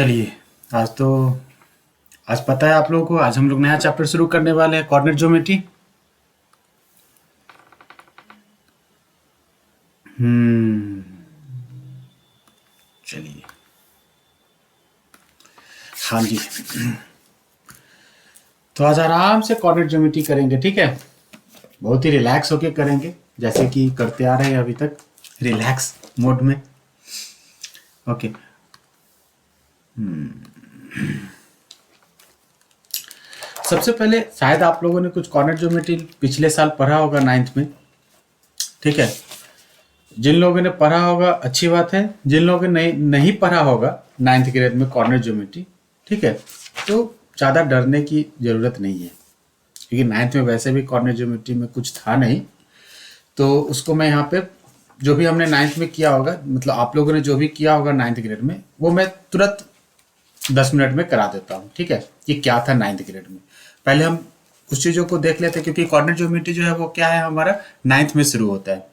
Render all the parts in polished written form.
चलिए। आज तो आज पता है आप लोगों को, आज हम लोग नया चैप्टर शुरू करने वाले हैं, कोऑर्डिनेट ज्योमेट्री। चलिए। हाँ जी। तो आज आराम से कोऑर्डिनेट ज्योमेट्री करेंगे, ठीक है। बहुत ही रिलैक्स होके करेंगे, जैसे कि करते आ रहे हैं अभी तक, रिलैक्स मोड में। ओके। सबसे पहले शायद आप लोगों ने कुछ कोऑर्डिनेट ज्योमेट्री पिछले साल पढ़ा होगा 9th में, ठीक है। जिन लोगों ने पढ़ा होगा अच्छी बात है, जिन लोगों ने नहीं पढ़ा होगा 9th ग्रेड में कोऑर्डिनेट ज्योमेट्री, ठीक है, तो ज़्यादा डरने की ज़रूरत नहीं है, क्योंकि 9th में वैसे भी कोऑर्डिनेट ज्योमेट्री में कुछ था नहीं। तो उसको मैं यहाँ पे जो भी हमने 9th में किया होगा, मतलब आप लोगों ने जो भी किया होगा 9th ग्रेड में, वो मैं तुरंत 10 मिनट में करा देता हूँ, ठीक है। कि क्या था 9th ग्रेड में, पहले हम उस चीज़ों को देख लेते हैं, क्योंकि कोऑर्डिनेट ज्योमेट्री जो है वो क्या है, हमारा 9th में शुरू होता है,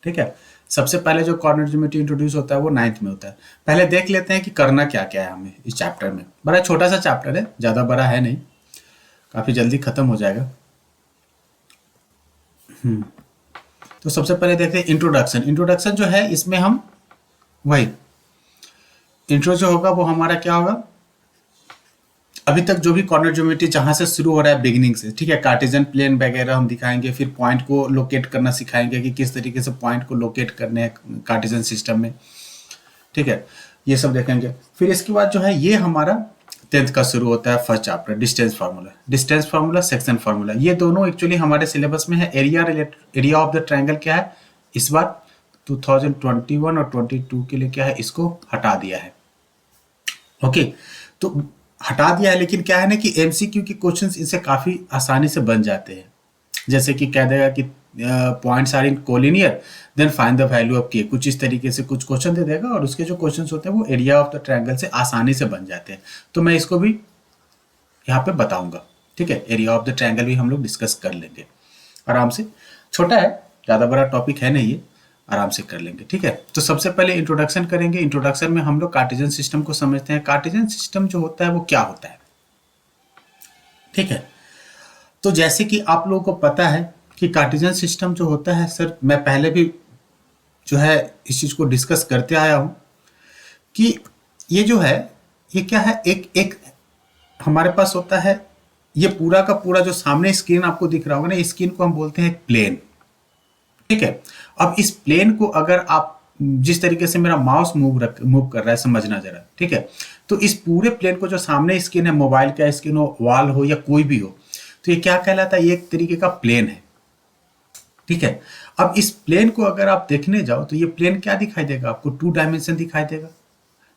ठीक है। सबसे पहले जो कोऑर्डिनेट ज्योमेट्री इंट्रोड्यूस होता है वो 9th में होता है। पहले देख लेते हैं कि करना क्या क्या है हमें इस चैप्टर में। बड़ा छोटा सा चैप्टर है, ज़्यादा बड़ा है नहीं, काफ़ी जल्दी ख़त्म हो जाएगा। तो सबसे पहले देखते हैं इंट्रोडक्शन। इंट्रोडक्शन जो है इसमें हम वही इंट्रो जो होगा वो हमारा क्या होगा, अभी तक जो भी कोऑर्डिनेट ज्योमेट्री जहाँ से शुरू हो रहा है बिगिनिंग से, ठीक है। कार्टेशियन प्लेन वगैरह हम दिखाएंगे, फिर पॉइंट को लोकेट करना सिखाएंगे कि किस तरीके से पॉइंट को लोकेट करने हैं कार्टेशियन सिस्टम में, ठीक है। ये सब देखेंगे। फिर इसके बाद जो है ये हमारा 10th का शुरू होता है first chapter, distance formula, section formula. ये दोनों एक्चुअली हमारे सिलेबस में है। एरिया ऑफ द ट्रायंगल क्या है, इस बार 2021 और 22 के लिए क्या है, इसको हटा दिया है। ओके, तो हटा दिया है, लेकिन क्या है ना कि एमसीक्यू के क्वेश्चंस इनसे काफ़ी आसानी से बन जाते हैं। जैसे कि कह देगा कि points are in collinear, then find the value of K, कुछ इस तरीके से कुछ क्वेश्चन दे देगा, और उसके जो क्वेश्चंस होते हैं वो एरिया ऑफ द ट्रायंगल से आसानी से बन जाते हैं। तो मैं इसको भी यहाँ पे बताऊंगा, ठीक है। एरिया ऑफ द ट्रायंगल भी हम लोग डिस्कस कर लेंगे आराम से। छोटा है, ज़्यादा बड़ा टॉपिक है नहीं, ये आराम से कर लेंगे, ठीक है। तो सबसे पहले इंट्रोडक्शन करेंगे। इंट्रोडक्शन में हम लोग कार्टेशियन सिस्टम को समझते हैं। कार्टेशियन सिस्टम जो होता है वो क्या होता है, ठीक है। तो जैसे कि आप लोगों को पता है कि कार्टेशियन सिस्टम जो होता है, सर मैं पहले भी जो है इस चीज़ को डिस्कस करते आया हूँ कि ये जो है ये क्या है, एक एक हमारे पास होता है, ये पूरा का पूरा जो सामने स्क्रीन आपको दिख रहा होगा ना, इस स्क्रीन को हम बोलते हैं प्लेन, ठीक है। अब इस प्लेन को अगर आप जिस तरीके से मेरा माउस मूव कर रहा है, समझना जरा, ठीक है। तो इस पूरे प्लेन को जो सामने स्क्रीन है, मोबाइल का स्क्रीन हो, वॉल हो या कोई भी हो, तो ये क्या कहलाता है, ये एक तरीके का प्लेन है, ठीक है। अब इस प्लेन को अगर आप देखने जाओ तो ये प्लेन क्या दिखाई देगा आपको, 2 डायमेंशन दिखाई देगा।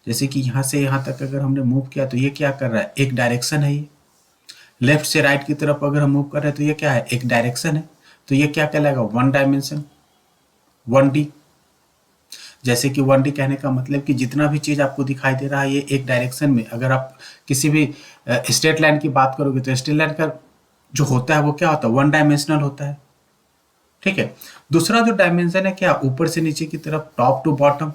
जैसे कि यहाँ से यहाँ तक अगर हमने मूव किया तो ये क्या कर रहा है, एक डायरेक्शन है। ये लेफ्ट से राइट की तरफ अगर हम मूव कर रहे हैं तो ये क्या है, एक डायरेक्शन है। तो ये क्या कहलाएगा, 1 डायमेंशन, 1D। जैसे कि 1D कहने का मतलब कि जितना भी चीज़ आपको दिखाई दे रहा है ये एक डायरेक्शन में, अगर आप किसी भी स्ट्रेट लाइन की बात करोगे तो स्ट्रेट लाइन का जो होता है वो क्या होता है, 1 डायमेंशनल होता है, ठीक है। दूसरा जो डायमेंशन है क्या, ऊपर से नीचे की तरफ, टॉप टू बॉटम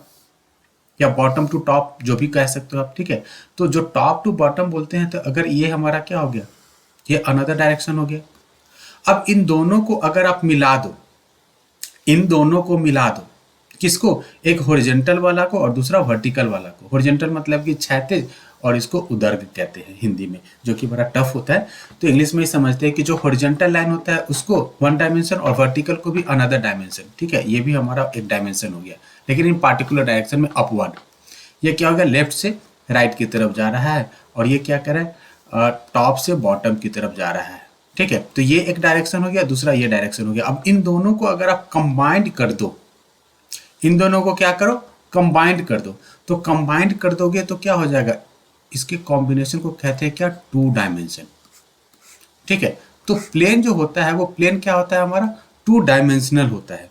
या बॉटम टू टॉप, जो भी कह सकते हो आप, ठीक है। तो जो टॉप टू बॉटम बोलते हैं, तो अगर ये हमारा क्या हो गया, ये अनदर डायरेक्शन हो गया। अब इन दोनों को अगर आप मिला दो, इन दोनों को मिला दो, किसको, एक हॉरिजॉन्टल वाला को और दूसरा वर्टिकल वाला को। हॉरिजॉन्टल मतलब कि क्षैतिज, और इसको उदर्ग कहते हैं हिंदी में, जो कि बड़ा टफ होता है। तो इंग्लिश में ही समझते हैं कि जो हॉरिजॉन्टल लाइन होता है उसको 1 डायमेंशन और वर्टिकल को भी अनदर डायमेंशन, ठीक है। ये भी हमारा एक डायमेंशन हो गया, लेकिन इन पार्टिकुलर डायरेक्शन में अपवर्ड। ये क्या हो गया, लेफ्ट से राइट की तरफ जा रहा है, और ये क्या कर रहा है, टॉप से बॉटम की तरफ जा रहा है, ठीक है। तो ये एक डायरेक्शन हो गया, दूसरा ये डायरेक्शन हो गया। अब इन दोनों को अगर आप कंबाइंड कर दो, इन दोनों को क्या करो, कंबाइंड कर दो। तो कंबाइंड कर दोगे तो क्या हो जाएगा, इसके कॉम्बिनेशन को कहते हैं क्या, 2 डायमेंशन, ठीक है। तो प्लेन जो होता है वो प्लेन क्या होता है हमारा, 2 डायमेंशनल होता है।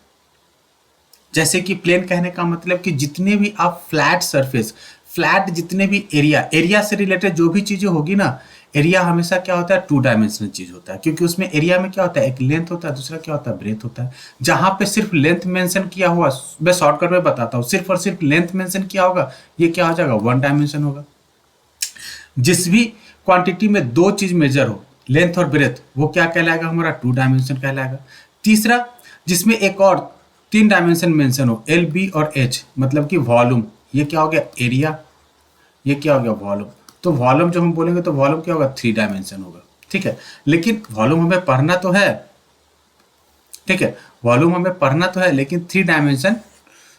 जैसे कि प्लेन कहने का मतलब कि जितने भी आप फ्लैट सरफेस, फ्लैट जितने भी एरिया से रिलेटेड जो भी चीज़ें होगी ना, एरिया हमेशा क्या होता है, 2 डायमेंशनल चीज़ होता है, क्योंकि उसमें एरिया में क्या होता है, एक लेंथ होता है, दूसरा क्या होता है, ब्रेथ होता है। जहाँ पे सिर्फ लेंथ मेंशन किया हुआ, मैं शॉर्टकट में बताता हूँ, सिर्फ और सिर्फ लेंथ मेंशन किया होगा, ये क्या हो जाएगा, 1 डायमेंशन होगा, जिस भी क्वांटिटी में दो चीज मेजर हो, लेंथ और ब्रेथ, वो क्या कहलाएगा हमारा, टू डायमेंशन कहलाएगा। तीसरा, जिसमें एक और तीन डायमेंशन मेंशन हो, एल, बी और एच, मतलब कि वॉल्यूम, ये क्या हो गया, एरिया, ये क्या हो गया, वॉल्यूम। तो वॉल्यूम जब हम बोलेंगे तो वॉल्यूम क्या होगा, थ्री डायमेंशन होगा, ठीक है। लेकिन वॉल्यूम हमें पढ़ना तो है, ठीक है, वॉल्यूम हमें पढ़ना तो है, लेकिन थ्री डायमेंशन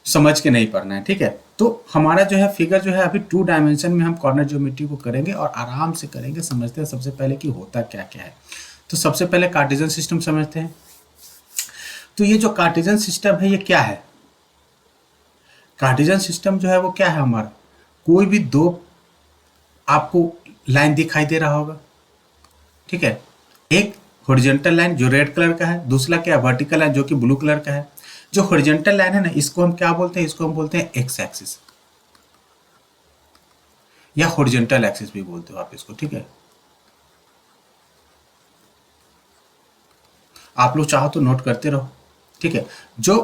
समझ के नहीं पढ़ना है, ठीक है। तो हमारा जो है फिगर जो है अभी टू डायमेंशन में हम कॉर्नर ज्योमेट्री को करेंगे और आराम से करेंगे। समझते हैं सबसे पहले कि होता क्या क्या है। तो सबसे पहले कार्टेशियन सिस्टम समझते हैं। तो ये जो कार्टेशियन सिस्टम है ये क्या है, कार्टेशियन सिस्टम जो है वो क्या है हमारा, कोई भी दो आपको लाइन दिखाई दे रहा होगा, ठीक है, एक हॉरिजॉन्टल लाइन जो रेड कलर का है, दूसरा क्या है, वर्टिकल लाइन जो कि ब्लू कलर का है। जो हॉरिजॉन्टल लाइन है ना, इसको हम क्या बोलते हैं, इसको हम बोलते हैं एक्स एक्सिस या हॉरिजॉन्टल एक्सिस भी बोलते हो आप इसको, ठीक है। आप लोग चाहो तो नोट करते रहो, ठीक है। जो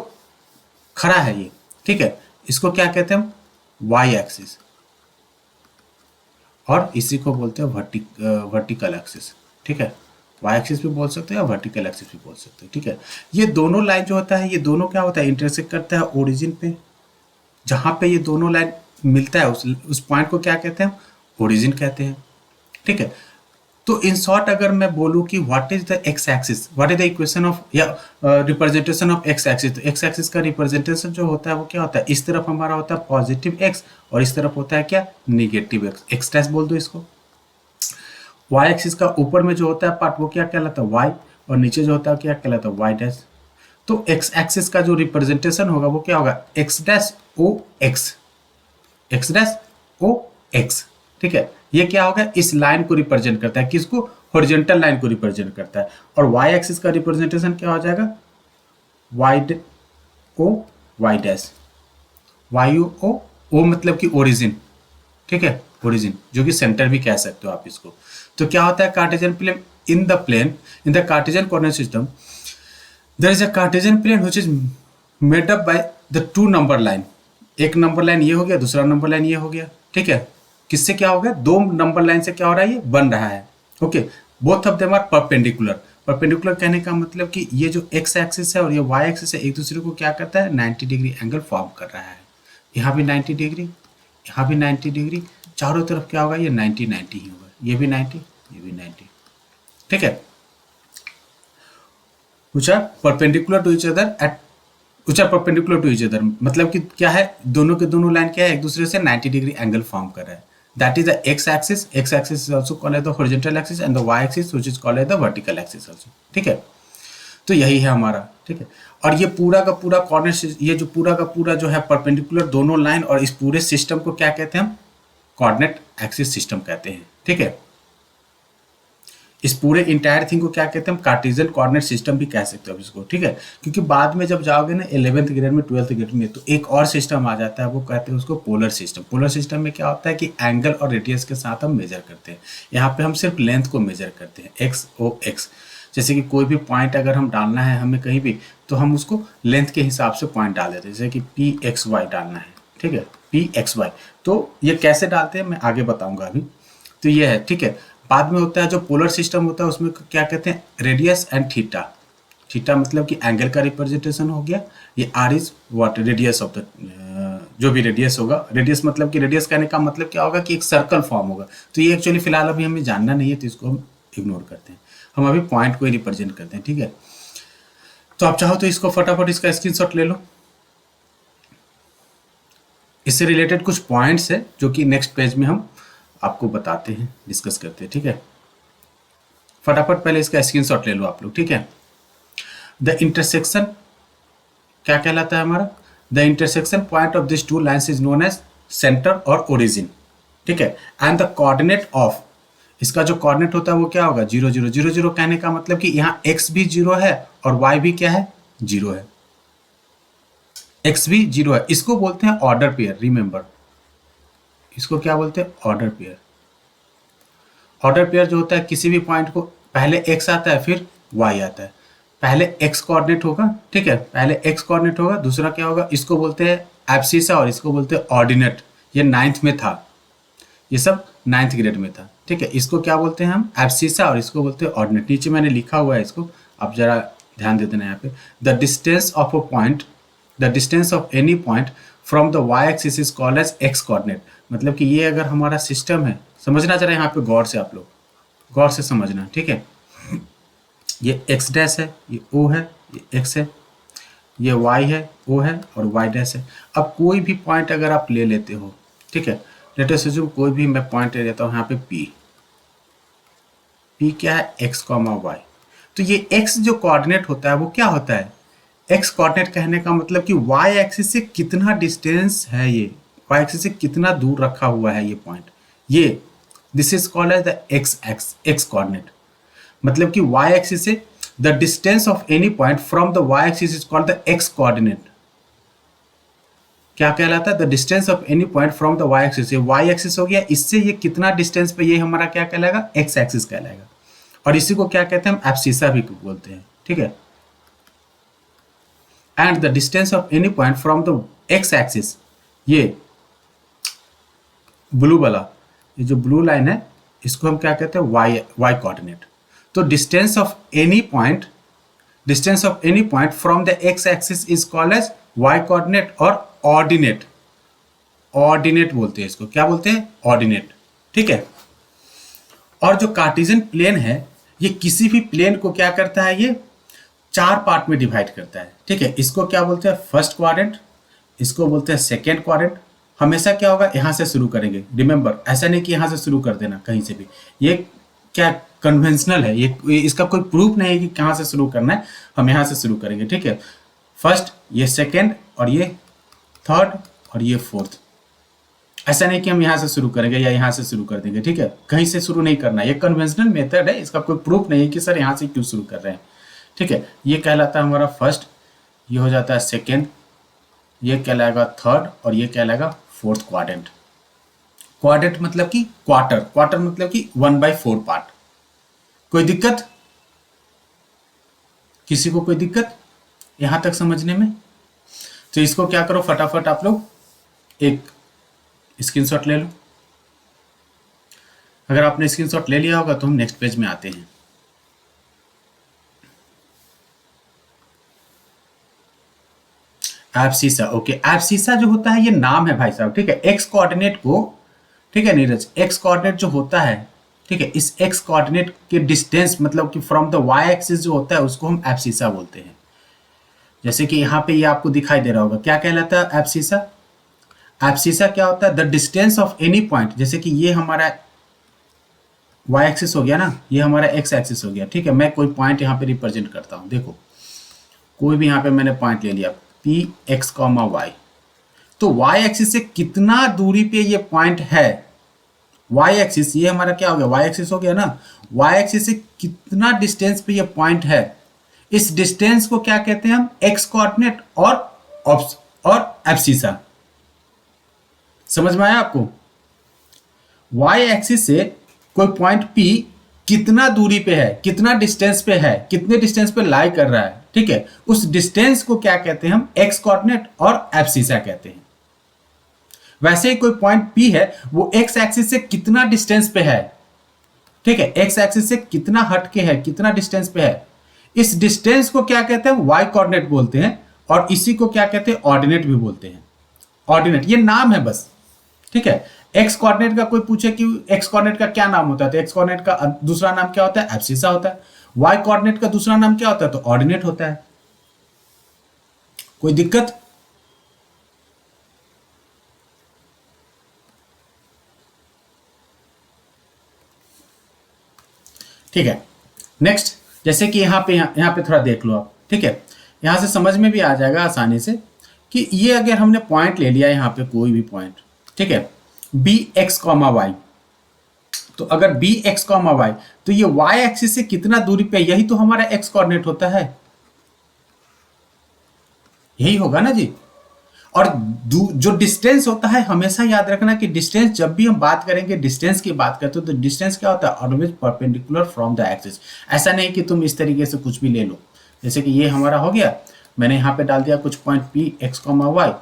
खड़ा है ये, ठीक है, इसको क्या कहते हैं हम, वाई एक्सिस, और इसी को बोलते हैं वर्टिकल एक्सिस, ठीक है। वाई एक्सिस भी बोल सकते हैं और वर्टिकल एक्सिस भी बोल सकते हैं, ठीक है। ये दोनों लाइन जो होता है, ये दोनों क्या होता है, इंटरसेक्ट करता है ओरिजिन पे। जहाँ पे ये दोनों लाइन मिलता है उस पॉइंट को क्या कहते हैं, ओरिजिन कहते हैं, ठीक है। तो इन शॉर्ट अगर मैं बोलूँ कि what is the X axis, what is the equation of या रिप्रेजेंटेशन ऑफ एक्स एक्सिस, तो एक्स एक्सिस का रिप्रेजेंटेशन जो होता है वो क्या होता है, इस तरफ हमारा होता है पॉजिटिव एक्स और इस तरफ होता है क्या, निगेटिव एक्स, एक्स डैश बोल दो इसको। वाई एक्सिस का ऊपर में जो होता है पार्ट वो क्या कहलाता है, वाई, और नीचे जो होता है क्या कहलाता है, वाई डैश। तो एक्स एक्सिस का जो रिप्रेजेंटेशन होगा वो क्या होगा, X dash O X, X dash O X, ठीक है। ये क्या होगा, इस लाइन को रिप्रेजेंट करता है, किसको, हॉरिजॉन्टल लाइन को रिप्रेजेंट करता है। और वाई एक्सिस का रिप्रेजेंटेशन क्या हो जाएगा, Y O Y dash, Y O मतलब कि ओरिजिन, ठीक है, ओरिजिन जो कि सेंटर भी कह सकते हो आप इसको। तो क्या होता है, Cartesian plane in the plane in the Cartesian coordinate system there is a Cartesian plane which is made up by the two number line. एक नंबर लाइन ये हो गया, दूसरा नंबर लाइन ये हो गया, ठीक है। किससे क्या हो गया, दो नंबर लाइन से क्या हो रहा है, ये बन रहा है, okay. Both of them are perpendicular. Perpendicular कहने का मतलब कि ये जो एक्स एक्सिस है और ये वाई एक्सिस है, एक दूसरे को क्या करता है, 90 डिग्री एंगल फॉर्म कर रहा है। यहाँ भी 90 डिग्री, यहाँ भी 90 डिग्री, चारों तरफ क्या होगा, ये 90 90 ही होगा, ये भी 90, ये भी 90, ठीक है। which are perpendicular to each other at which are perpendicular to each other मतलब कि क्या है, दोनों के दोनों लाइन क्या है, एक दूसरे से 90 डिग्री एंगल फॉर्म कर रहा है। That is the X axis, X axis is also called as the horizontal axis and the Y axis which is called as the vertical axis also, ठीक है। तो यही है हमारा, ठीक है। और ये पूरा का पूरा कॉर्डिनेट, ये जो पूरा का पूरा जो है परपेंडिकुलर दोनों लाइन और इस पूरे सिस्टम को क्या कहते हैं हम, कोऑर्डिनेट एक्सिस सिस्टम कहते हैं, ठीक है। इस पूरे इंटायर थिंग को क्या कहते हैं हम, कार्टेशियन कोऑर्डिनेट सिस्टम भी कह सकते हो इसको, ठीक है। क्योंकि बाद में जब जाओगे ना 11th ग्रेड में 12th ग्रेड में, तो एक और सिस्टम आ जाता है, वो कहते हैं उसको पोलर सिस्टम। पोलर सिस्टम में क्या होता है कि एंगल और रेडियस के साथ हम मेजर करते हैं। यहाँ पे हम सिर्फ लेंथ को मेजर करते हैं, एक्स ओ एक्स। जैसे कि कोई भी पॉइंट अगर हम डालना है हमें कहीं भी, तो हम उसको लेंथ के हिसाब से पॉइंट डाल देते हैं। जैसे कि पी एक्स वाई डालना है, ठीक है, पी एक्स वाई। तो ये कैसे डालते हैं मैं आगे बताऊंगा अभी। तो ये है, ठीक है। बाद में होता है जो पोलर सिस्टम होता है, उसमें क्या कहते हैं, रेडियस एंड थीटा। थीटा मतलब कि एंगल का रिप्रेजेंटेशन हो गया, ये R is what, radius of the, जो भी रेडियस होगा, रेडियस मतलब कि रेडियस कहने का मतलब क्या होगा कि एक सर्कल फॉर्म होगा। तो ये एक्चुअली फिलहाल अभी हमें जानना नहीं है, तो इसको हम इग्नोर करते हैं, हम अभी पॉइंट को ही रिप्रेजेंट करते हैं, ठीक है। तो आप चाहो तो इसको फटाफट इसका स्क्रीनशॉट ले लो। इससे रिलेटेड कुछ पॉइंट्स है जो कि नेक्स्ट पेज में हम आपको बताते हैं, डिस्कस करते हैं, ठीक है। फटाफट पहले इसका स्क्रीनशॉट ले लो आप लोग, ठीक है। द इंटरसेक्शन क्या कहलाता है हमारा, the intersection point of this two lines is known as centre और ओरिजिन, ठीक है। एंड द कोऑर्डिनेट ऑफ, इसका जो कोऑर्डिनेट होता है वो क्या होगा, 0 0 0 0 कहने का मतलब कि यहाँ x भी 0 है और y भी क्या है, 0 है, x भी 0 है। इसको बोलते हैं ऑर्डर पेयर, रिमेंबर इसको क्या बोलते हैं, ऑर्डर पेयर। ऑर्डर पेयर जो होता है, किसी भी पॉइंट को पहले x आता है फिर y आता है, पहले x कोऑर्डिनेट होगा, ठीक है, पहले x कोऑर्डिनेट होगा, दूसरा क्या होगा, इसको बोलते हैं एब्सिसा और इसको बोलते हैं ऑर्डिनेट। ये 9th में था, ये सब 9th ग्रेड में था, ठीक है। इसको क्या बोलते हैं हम, एब्सिसा, और इसको बोलते हैं ऑर्डिनेट। नीचे मैंने लिखा हुआ है इसको, आप जरा ध्यान दे देना यहाँ पे। The distance of a point, the distance of any point from the Y axis is called as X coordinate. मतलब कि ये अगर हमारा सिस्टम है, समझना जरा यहाँ पे गौर से, आप लोग गौर से समझना, ठीक है। ये एक्स डैश है, ये ओ है, ये एक्स है, ये y है, o है, और y डैश है। अब कोई भी पॉइंट अगर आप ले लेते हो, ठीक है, लेट अस अज्यूम कोई भी मैं पॉइंट ले लेता हूँ यहाँ पे p क्या है, x, y। तो ये x जो कोऑर्डिनेट होता है वो क्या होता है, x कोऑर्डिनेट कहने का मतलब कि y एक्सिस से कितना डिस्टेंस है, ये y एक्सिस से कितना दूर रखा हुआ है ये पॉइंट, ये this is called as the x coordinate. मतलब कि y एक्सिस से the distance of any point from the y axis is called the x coordinate। क्या कहलाता है, the distance of any point from the y axis, ये y axis हो गया, इससे ये कितना डिस्टेंस पे, ये हमारा क्या कहलाएगा, x एक्सिस कहलाएगा। और इसी को क्या कहते हैं हम, एब्सिसा भी बोलते हैं, ठीक है। And the distance of any point from the x axis, ये ब्लू वाला, ये जो ब्लू लाइन है, इसको हम क्या कहते हैं, y कोऑर्डिनेट। तो distance of any point, distance of any point from the X axis is called as Y coordinate और ऑर्डिनेट। ऑर्डिनेट बोलते हैं इसको, क्या बोलते हैं, ऑर्डिनेट, ठीक है। और जो कार्टेशियन प्लेन है, ये किसी भी प्लेन को क्या करता है, ये 4 पार्ट में डिवाइड करता है, ठीक है। इसको क्या बोलते हैं, फर्स्ट क्वाड्रेंट, इसको बोलते हैं सेकेंड क्वाड्रेंट। हमेशा क्या होगा, यहाँ से शुरू करेंगे, रिमेंबर, ऐसा नहीं कि यहाँ से शुरू कर देना कहीं से भी, ये क्या कन्वेंशनल है, ये इसका कोई प्रूफ नहीं है कि कहाँ से शुरू करना है, हम यहाँ से शुरू करेंगे, ठीक है। फर्स्ट, ये सेकेंड, और ये थर्ड, और ये फोर्थ। ऐसा नहीं कि हम यहाँ से शुरू करेंगे या यहाँ से शुरू कर देंगे, ठीक है, कहीं से शुरू नहीं करना, ये कन्वेंशनल मेथड है, इसका कोई प्रूफ नहीं है कि सर यहाँ से क्यों शुरू कर रहे हैं, ठीक है। ये कहलाता है हमारा फर्स्ट, ये हो जाता है सेकेंड, ये कहलाएगा थर्ड, और ये कहलाएगा फोर्थ क्वाड्रेंट। क्वाड्रेंट मतलब कि क्वार्टर, क्वार्टर मतलब कि 1/4 पार्ट। कोई दिक्कत, किसी को कोई दिक्कत यहां तक समझने में? तो इसको क्या करो, फटाफट आप लोग एक स्क्रीनशॉट ले लो। अगर आपने स्क्रीनशॉट ले लिया होगा तो हम नेक्स्ट पेज में आते हैं। एब्सिसा, ओके, एब्सिसा जो होता है ये नाम है भाई साहब, ठीक है। एक्स कोऑर्डिनेट को, ठीक है नीरज, एक्स कोऑर्डिनेट जो होता है, ठीक है, इस एक्स कोऑर्डिनेट के डिस्टेंस मतलब कि फ्रॉम द वाई एक्सिस जो होता है उसको हम एब्सिसा बोलते हैं। जैसे कि यहाँ पे ये आपको दिखाई दे रहा होगा, क्या कहलाता है एब्सिसा। एब्सिसा क्या होता है, the distance of any point, जैसे कि ये हमारा वाई एक्सिस हो गया ना, ये हमारा एक्स एक्सिस हो गया, ठीक है। मैं कोई पॉइंट यहाँ पे रिप्रेजेंट करता हूँ, देखो कोई भी यहाँ पे मैंने पॉइंट ले लिया, पी एक्स कॉमा वाई। तो वाई एक्सिस से कितना दूरी पे ये पॉइंट है, वाई एक्सिस, ये हमारा क्या हो गया, वाई एक्सिस हो गया ना, वाई एक्सिस से कितना डिस्टेंस पे ये पॉइंट है, इस डिस्टेंस को क्या कहते हैं हम, एक्स कोऑर्डिनेट और एब्सिसा। समझ में आया आपको? वाई एक्सिस से कोई पॉइंट पी कितना दूरी पे है, कितना डिस्टेंस पे है, कितने डिस्टेंस पे लाई कर रहा है, ठीक है, उस डिस्टेंस को क्या कहते हैं हम, एक्स कोऑर्डिनेट और एब्सिसा कहते हैं। वैसे ही कोई पॉइंट P है, वो एक्स एक्सिस से कितना डिस्टेंस पे है, ठीक है, एक्स एक्सिस से कितना हट के है, कितना डिस्टेंस पे है, इस डिस्टेंस को क्या कहते हैं, वाई कोऑर्डिनेट बोलते हैं, और इसी को क्या कहते हैं, ऑर्डिनेट भी बोलते हैं। ऑर्डिनेट ये नाम है बस, ठीक है। एक्स कोऑर्डिनेट का कोई पूछे कि एक्स कोऑर्डिनेट का क्या नाम होता है, तो एक्स कोऑर्डिनेट का दूसरा नाम क्या होता है, एब्सिसा होता है। वाई कोऑर्डिनेट का दूसरा नाम क्या होता है, तो ऑर्डिनेट होता है। कोई दिक्कत? ठीक है। नेक्स्ट, जैसे कि यहाँ पे थोड़ा देख लो आप, ठीक है, यहाँ से समझ में भी आ जाएगा आसानी से कि ये अगर हमने पॉइंट ले लिया यहाँ पे कोई भी पॉइंट, ठीक है, बी एक्स कॉमा वाई, तो अगर बी एक्स कॉमा वाई, तो ये वाई एक्सिस से कितना दूरी पे, यही तो हमारा एक्स कोऑर्डिनेट होता है, यही होगा ना जी। और जो डिस्टेंस होता है, हमेशा याद रखना कि डिस्टेंस, जब भी हम बात करेंगे डिस्टेंस की बात करते हो, तो डिस्टेंस क्या होता है, always perpendicular from the axis. ऐसा नहीं कि तुम इस तरीके से कुछ भी ले लो, जैसे कि ये हमारा हो गया, मैंने यहाँ पे डाल दिया कुछ point P X comma Y,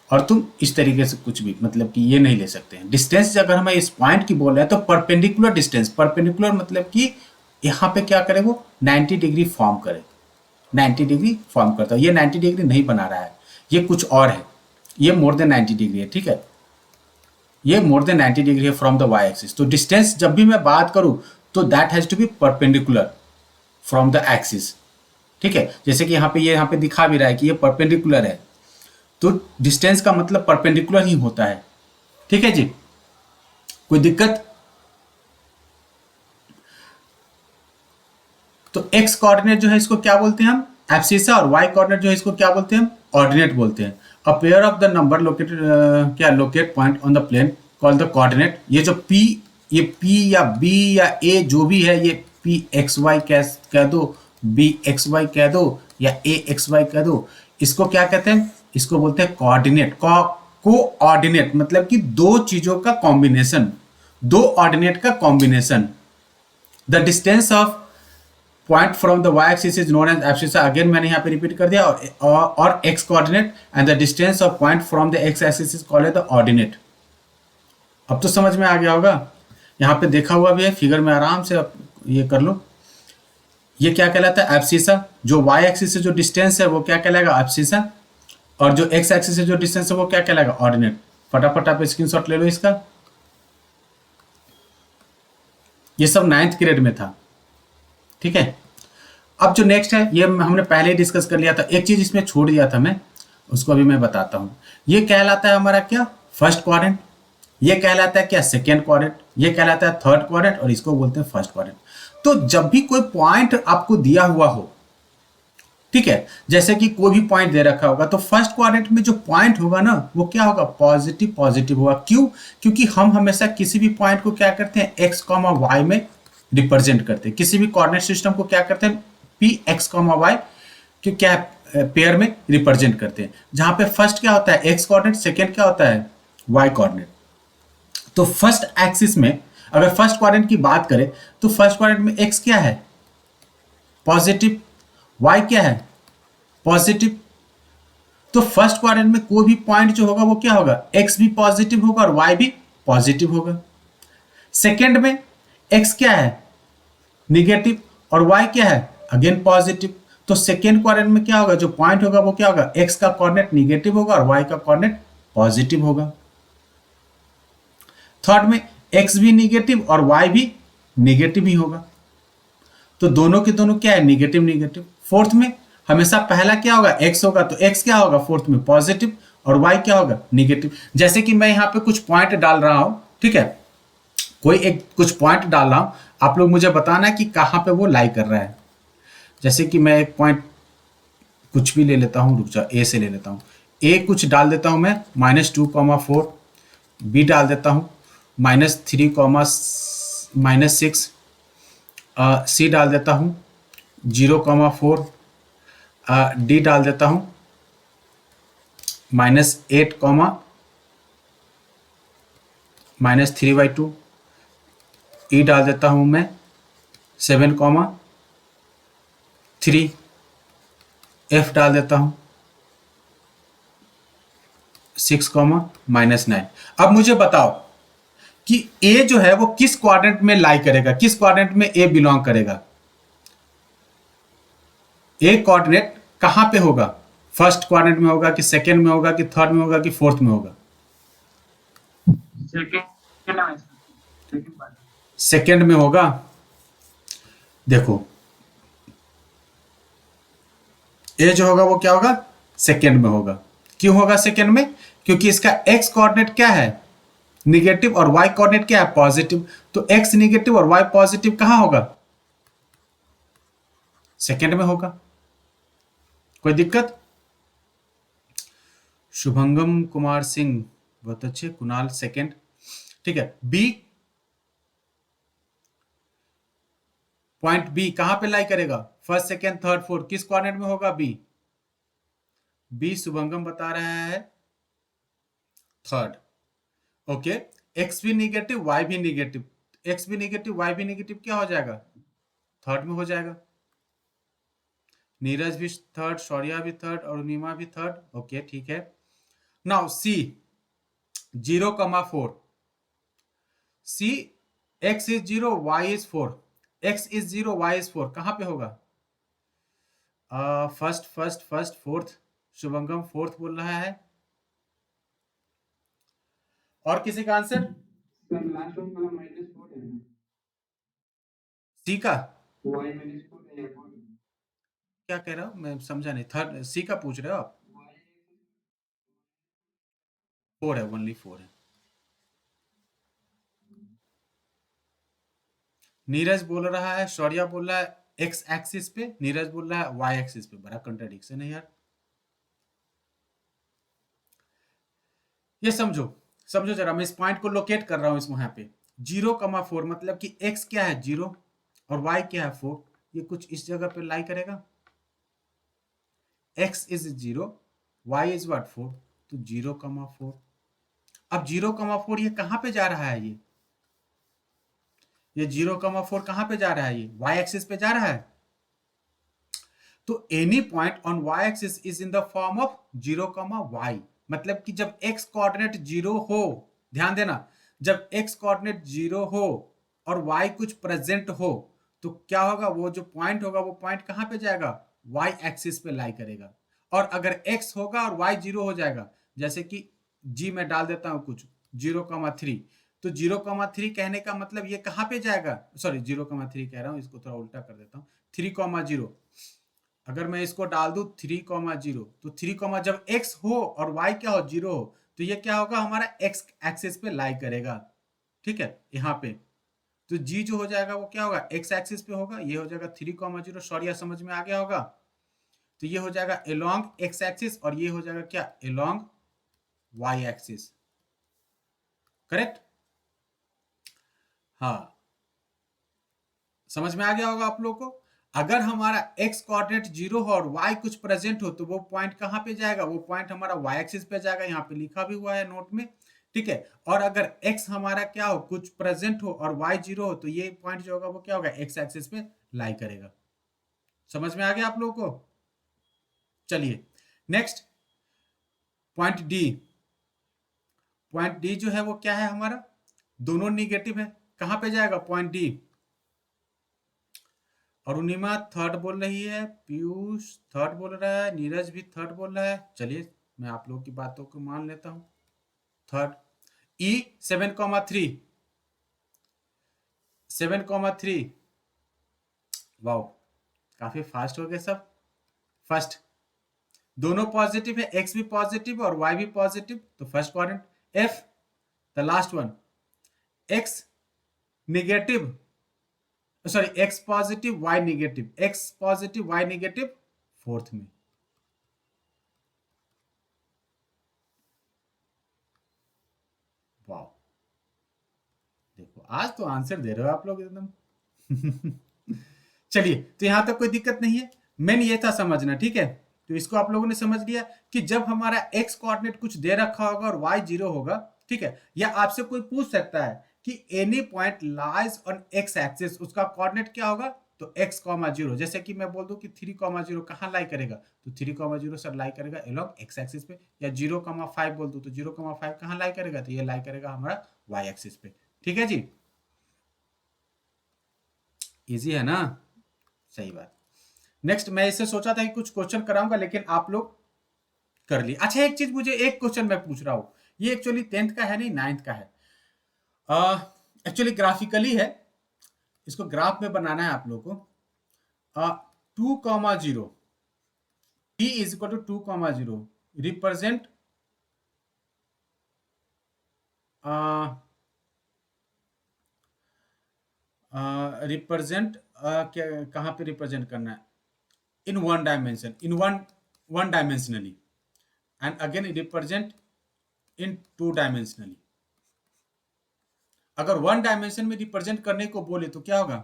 और तुम इस तरीके से कुछ भी, मतलब कि ये नहीं ले सकते हैं। डिस्टेंस अगर हमें इस पॉइंट की बोल रहे हैं तो परपेंडिकुलर डिस्टेंस, परपेंडिकुलर मतलब कि यहाँ पे क्या करे वो 90 डिग्री फॉर्म करे, 90 डिग्री फॉर्म करता है। ये 90 डिग्री नहीं बना रहा है, ये कुछ और है, ये मोर देन 90 डिग्री है, ठीक है, ये मोर देन 90 डिग्री है फ्रॉम द वाई एक्सिस। तो डिस्टेंस जब भी मैं बात करूं तो that has to be perpendicular from the axis, ठीक है। जैसे कि यहाँ पे दिखा भी रहा है कि ये परपेंडिकुलर है, तो डिस्टेंस का मतलब परपेंडिकुलर ही होता है, ठीक है जी। कोई दिक्कत? तो एक्स कोऑर्डिनेट जो है इसको क्या बोलते हैं हम? एब्सिसा, और वाई कोऑर्डिनेट जो है इसको क्या बोलते हैं हम? ऑर्डिनेट बोलते हैं। A pair of the number located, क्या locate point on the plane called the coordinate. ये जो पी, ये पी या बी या ए जो भी है, ये पी एक्स वाई कह दो, बी एक्स वाई कह दो, या ए एक्स वाई कह दो, इसको क्या कहते हैं? इसको बोलते हैं कोऑर्डिनेट। कोऑर्डिनेट मतलब कि दो चीजों का कॉम्बिनेशन, दो ऑर्डिनेट का combination. The distance of point from the Y axis is known as abscissa. Again मैंने यहाँ पे रिपीट कर दिया, और X coordinate and the distance of point from the X axis is called the ordinate. अब तो समझ में आ गया होगा, यहाँ पे देखा हुआ भी है फिगर में, आराम से आप ये कर लो। ये क्या कहलाता है? एब्सिसा। जो वाई एक्सिस से जो डिस्टेंस है वो क्या कहलाएगा? एब्सिसा। और जो एक्स एक्सिस से जो डिस्टेंस है वो क्या कहलाएगा? ऑर्डिनेट। फटाफट आप स्क्रीनशॉट ले लो इसका। ये सब 9th ग्रेड में था, ठीक है। अब जो नेक्स्ट है ये हमने पहले ही डिस्कस कर लिया था, एक चीज इसमें छोड़ दिया था मैं, उसको अभी मैं बताता हूं। ये कहलाता है हमारा क्या? First quadrant. ये कहलाता है क्या? Second quadrant. ये कहलाता है थर्ड क्वाड्रेंट, और इसको बोलते हैं फर्स्ट क्वाड्रेंट। तो जब भी कोई पॉइंट आपको दिया हुआ हो, ठीक है, जैसे कि कोई भी पॉइंट दे रखा होगा, तो फर्स्ट क्वाड्रेंट में जो पॉइंट होगा ना वो क्या होगा? पॉजिटिव पॉजिटिव होगा। क्यों? क्योंकि हम हमेशा किसी भी पॉइंट को क्या करते हैं? एक्स कॉमा वाई में रिप्रेजेंट करते हैं। किसी भी कोऑर्डिनेट सिस्टम को क्या करते हैं? पी एक्स कॉमा वाई के क्या पेयर में रिप्रेजेंट करते हैं। जहां पे फर्स्ट क्या होता है? एक्स कोऑर्डिनेट, सेकेंड क्या होता है? Y coordinate. तो फर्स्ट एक्सिस में अगर फर्स्ट क्वाड्रेंट की बात करें तो फर्स्ट क्वाड्रेंट में एक्स क्या है? पॉजिटिव। वाई क्या है? पॉजिटिव। तो फर्स्ट क्वाड्रेंट में कोई भी पॉइंट जो होगा वो क्या होगा? एक्स भी पॉजिटिव होगा और वाई भी पॉजिटिव होगा। सेकेंड में एक्स क्या है? निगेटिव, और वाई क्या है? Again positive. तो सेकेंड क्वाड्रेंट में क्या होगा? जो पॉइंट होगा वो क्या होगा? एक्स का कोऑर्डिनेट निगेटिव होगा और वाई का कोऑर्डिनेट पॉजिटिव होगा। थर्ड में एक्स भी निगेटिव और वाई भी निगेटिव ही होगा। तो दोनों के दोनों क्या है? Negative negative. फोर्थ में हमेशा पहला क्या होगा? एक्स होगा, तो एक्स क्या होगा फोर्थ में? पॉजिटिव, और वाई क्या होगा? निगेटिव। जैसे कि मैं यहाँ पे कुछ पॉइंट डाल रहा हूं, ठीक है, कोई एक कुछ पॉइंट डाल रहा हूं, आप लोग मुझे बताना है कि कहां पे वो लाई कर रहा है। जैसे कि मैं एक पॉइंट कुछ भी ले लेता हूं, रुक जा, ए से ले लेता हूं। ए कुछ डाल देता हूं मैं -2,4, बी डाल देता हूं -3, -6, सी डाल देता हूं 0,4, डी डाल देता हूं -8, -3/2, ई डाल देता हूं मैं 7,3, एफ डाल देता हूं 6, -9। अब मुझे बताओ कि ए जो है वो किस क्वाड्रेंट में लाई करेगा, किस क्वाड्रेंट में ए बिलोंग करेगा? ए कोऑर्डिनेट कहां पे होगा? फर्स्ट क्वाड्रेंट में होगा कि सेकेंड में होगा कि थर्ड में होगा कि फोर्थ में होगा? सेकेंड में होगा। देखो ए जो होगा वो क्या होगा? सेकेंड में होगा। क्यों होगा सेकेंड में? क्योंकि इसका एक्स कोऑर्डिनेट क्या है? निगेटिव, और वाई कोऑर्डिनेट क्या है? पॉजिटिव। तो एक्स निगेटिव और वाई पॉजिटिव कहां होगा? सेकेंड में होगा। कोई दिक्कत? शुभंगम कुमार सिंह बहुत अच्छे, कुणाल सेकेंड, ठीक है। बी पॉइंट बी कहां पे लाई करेगा? फर्स्ट सेकेंड थर्ड फोर्थ, किस क्वाड्रेंट में होगा बी? बी शुभंगम बता रहा है थर्ड। ओके, एक्स भी निगेटिव वाई भी निगेटिव, एक्स भी निगेटिव वाई भी निगेटिव, क्या हो जाएगा? थर्ड में हो जाएगा। नीरज भी थर्ड, शौर्या भी थर्ड, और नीमा भी थर्ड। ओके ठीक है। Now see 0,4, see x is 0 y is 4, x is 0 y is 4, कहां पे होगा? फर्स्ट फोर्थ, शुभंगम फोर्थ बोल रहा है। और किसी का आंसर? सर लास्ट वन वाला -4 है ना? सी का y -4 है 4। क्या कह रहा हूं मैं समझा नहीं, थर्ड सी का पूछ रहे हो आप? 4 है, ओनली 4 है। नीरज बोल रहा है, शौर्या बोल रहा है एक्स एक्सिस पे, नीरज बोल रहा है वाई एक्सिस पे। बड़ा कंट्राडिक्शन है यार। ये समझो, समझो जरा, मैं इस पॉइंट को लोकेट कर रहा हूं इस वहां पे। 0,4 मतलब कि x क्या है 0 और y क्या है 4, ये कुछ इस जगह पे लाई करेगा। x is 0, y is what 4, तो 0,4। अब 0,4 ये कहां पे जा रहा है? ये 0,4 कहां पे जा रहा है? ये y एक्सिस पे जा रहा है। तो any point on y axis is in the form of 0,y, मतलब कि जब x कोऑर्डिनेट 0 हो, ध्यान देना, जब x कोऑर्डिनेट 0 हो और y कुछ प्रेजेंट हो, तो क्या होगा? वो जो पॉइंट होगा वो पॉइंट कहां पे जाएगा? y एक्सिस पे लाई करेगा। और अगर x होगा और y 0 हो जाएगा, जैसे कि g में डाल देता हूं कुछ 0,3, तो 0,3 कहने का मतलब ये कहां पे जाएगा? सॉरी 0,3 कह रहा हूं, इसको थोड़ा उल्टा कर देता हूं, 3,0। अगर मैं इसको डाल दूं 3,0, तो 3, जब x हो और y क्या हो 0 हो, तो ये क्या होगा? हमारा x एक्सिस पे लाई करेगा। ठीक है, यहाँ पे तो g जो हो जाएगा वो क्या होगा? x एक्सिस पे होगा। ये हो जाएगा 3,0, सॉरी समझ में आ गया होगा। तो ये हो जाएगा अलोंग x एक्सिस और ये हो जाएगा क्या? Along y axis. करेक्ट? हाँ, समझ में आ गया होगा आप लोगों को। अगर हमारा x कोऑर्डिनेट 0 हो और y कुछ प्रेजेंट हो, तो वो पॉइंट कहां पे जाएगा? वो पॉइंट हमारा y एक्सिस पे जाएगा, यहाँ पे लिखा भी हुआ है नोट में। ठीक है, और अगर x हमारा क्या हो, कुछ प्रेजेंट हो और y 0 हो, तो ये पॉइंट जो होगा वो क्या होगा? x एक्सिस पे लाई करेगा। समझ में आ गया आप लोगों को? चलिए next, point D. Point D जो है वो क्या है हमारा? दोनों निगेटिव है। कहां पे जाएगा पॉइंट डी? अरुणिमा थर्ड बोल रही है, पीयूष थर्ड बोल रहा है, नीरज भी थर्ड बोल रहा है। चलिए मैं आप लोगों की बातों को मान लेता हूं। थर्ड ई 7,3, 7,3। वाओ, काफी फास्ट हो गए सब। फर्स्ट, दोनों पॉजिटिव है, एक्स भी पॉजिटिव और वाई भी पॉजिटिव, तो first quadrant. Of the last one, X negative, sorry X positive Y negative, X positive Y negative fourth में। वाओ, देखो आज तो आंसर दे रहे हो आप लोग एकदम। चलिए, तो यहां तक कोई दिक्कत नहीं है। मेन ये था समझना, ठीक है। तो इसको आप लोगों ने समझ लिया कि जब हमारा एक्स कोऑर्डिनेट कुछ दे रखा होगा और वाई 0 होगा, ठीक है, या आपसे कोई पूछ सकता है कि any point lies on x axis, उसका कोऑर्डिनेट क्या होगा? तो x, 0। जैसे कि मैं बोल दूं कि 3,0 कहां लाई करेगा? तो 3,0 सर लाई करेगा अलोंग x एक्सिस पे। या 0,5 बोल दूं तो 0,5 कहां लाई करेगा? तो ये लाई करेगा हमारा y एक्सिस पे। ठीक है जी, इजी है ना? सही बात। नेक्स्ट, मैं इससे सोचा था कि कुछ क्वेश्चन कराऊंगा, लेकिन आप लोग कर लिए। अच्छा, एक चीज मुझे, एक क्वेश्चन मैं पूछ रहा हूं, ये एक्चुअली 10th का है नहीं 9th का है। एक्चुअली ग्राफिकली है, इसको ग्राफ में बनाना है आप लोगों को। 2,0 t is equal to 2,0 represent represent क्या, कहां पे रिप्रेजेंट करना है? In one dimension, in one dimensionally, and again represent in two dimensionally. अगर वन डायमेंशन में रिप्रेजेंट करने को बोले तो क्या होगा?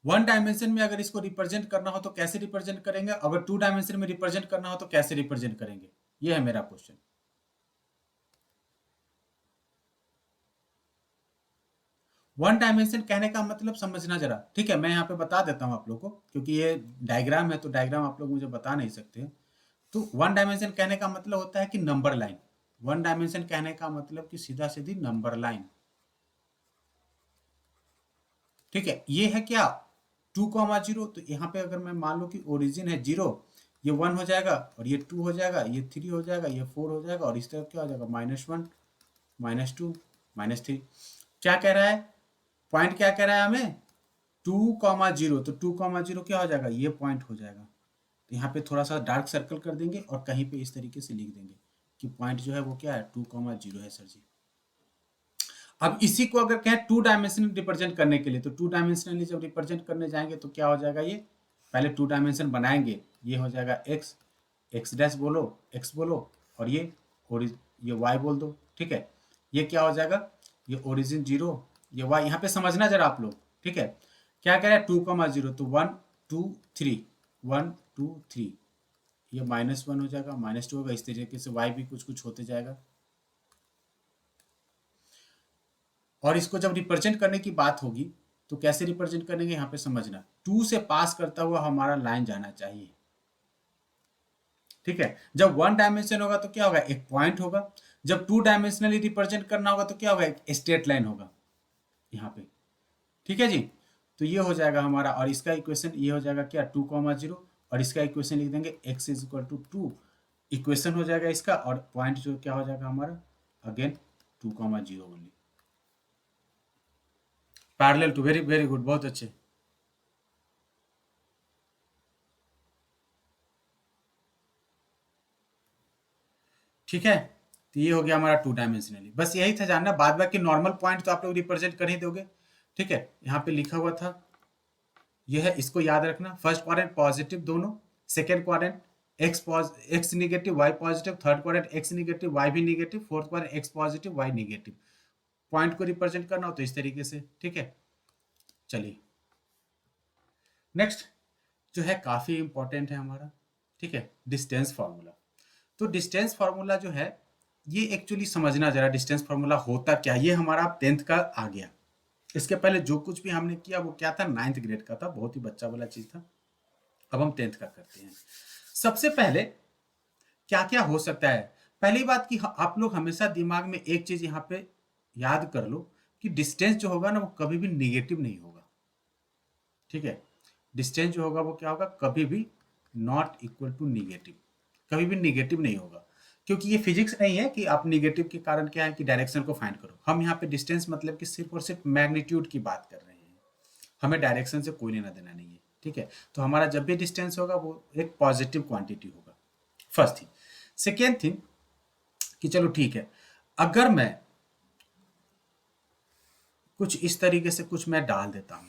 वन डायमेंशन में अगर इसको रिप्रेजेंट करना हो तो कैसे रिप्रेजेंट करेंगे? अगर टू डायमेंशन में रिप्रेजेंट करना हो तो कैसे रिप्रेजेंट करेंगे? ये है मेरा क्वेश्चन। वन डायमेंशन कहने का मतलब समझना जरा, ठीक है। मैं यहाँ पे बता देता हूँ आप लोग को, क्योंकि ये डायग्राम है तो डायग्राम आप लोग मुझे बता नहीं सकते। तो वन डायमेंशन कहने का मतलब होता है कि नंबर लाइन। वन डायमेंशन कहने का मतलब कि सीधा सीधी नंबर लाइन। ठीक है, ये है क्या 2,0। तो यहाँ पे अगर मैं मान लूँ कि ओरिजिन है 0, ये 1 हो जाएगा और ये 2 हो जाएगा, ये 3 हो जाएगा, ये 4 हो जाएगा और इस तरफ क्या हो जाएगा -1 -2 -3। क्या कह रहा है, पॉइंट क्या कह रहा है हमें 2,0। तो 2,0 क्या हो जाएगा, ये पॉइंट हो जाएगा। तो यहाँ पे थोड़ा सा डार्क सर्कल कर देंगे और कहीं पे इस तरीके से लिख देंगे कि पॉइंट जो है वो क्या है 2,0 है सर जी। अब इसी को अगर कहें 2 डायमेंशनल रिप्रेजेंट करने के लिए, तो 2 डायमेंशनली जब रिप्रेजेंट करने जाएंगे तो क्या हो जाएगा, ये पहले 2 डायमेंशन बनाएंगे, ये हो जाएगा x, x डैश बोलो, x बोलो और ये y बोल दो। ठीक है, ये क्या हो जाएगा, ये ओरिजिन 0, ये y। यहाँ पे समझना जरा आप लोग। ठीक है, क्या कह रहा है 2,0, तो 1 2 3 1 2 3, ये -1 हो जाएगा, -2 होगा, इस तरीके से y भी कुछ कुछ होते जाएगा। और इसको जब रिप्रेजेंट करने की बात होगी तो कैसे रिप्रेजेंट करेंगे, यहाँ पे समझना 2 से पास करता हुआ हमारा लाइन जाना चाहिए। ठीक है, जब 1 डायमेंशन होगा तो क्या होगा, एक पॉइंट होगा। जब 2 डायमेंशनली रिप्रेजेंट करना होगा तो क्या होगा, एक स्ट्रेट लाइन होगा यहाँ पे। ठीक है जी, तो ये हो जाएगा हमारा, और इसका इक्वेशन ये हो जाएगा क्या 2,0 और इसका इक्वेशन लिख देंगे x = 2। इक्वेशन हो जाएगा इसका, और पॉइंट जो क्या हो जाएगा हमारा अगेन 2,0 ओनली। Parallel to, very very good, बहुत अच्छे। ठीक है, तो ये हो गया हमारा 2 डायमेंशनली। बस यही था जानना, बाद बाकी नॉर्मल पॉइंट तो आप लोग रिप्रेजेंट कर ही दोगे। ठीक है, यहाँ पे लिखा हुआ था, ये है, इसको याद रखना। फर्स्ट क्वाड्रेंट पॉजिटिव दोनों, second quadrant x negative y positive, third quadrant x negative y भी negative, fourth quadrant x positive Y negative. Point को रिप्रेजेंट करना हो तो इस तरीके से। ठीक है, चलिए नेक्स्ट जो है काफी इंपॉर्टेंट है हमारा। ठीक है, डिस्टेंस फार्मूला। तो डिस्टेंस फार्मूला जो है ये एक्चुअली समझना जरा, डिस्टेंस फार्मूला होता क्या। ये हमारा 10th का आ गया। इसके पहले जो कुछ भी हमने किया वो क्या था, 9th ग्रेड का था, बहुत ही बच्चा वाला चीज था। अब हम 10th का करते हैं। सबसे पहले क्या क्या हो सकता है, पहली बात कि आप लोग हमेशा दिमाग में एक चीज यहाँ पे याद कर लो कि डिस्टेंस जो होगा ना वो कभी भी निगेटिव नहीं होगा। ठीक है, डिस्टेंस जो होगा वो क्या होगा, कभी भी नॉट इक्वल टू निगेटिव, कभी भी निगेटिव नहीं होगा। क्योंकि ये फिजिक्स नहीं है कि आप निगेटिव के कारण क्या है कि डायरेक्शन को फाइंड करो। हम यहाँ पे डिस्टेंस मतलब कि सिर्फ और सिर्फ मैग्नीट्यूड की बात कर रहे हैं, हमें डायरेक्शन से कोई लेना देना नहीं है। ठीक है, तो हमारा जब भी डिस्टेंस होगा वो एक पॉजिटिव क्वांटिटी होगा, फर्स्ट थिंग। सेकेंड थिंग कि चलो ठीक है, अगर मैं कुछ इस तरीके से कुछ मैं डाल देता हूं,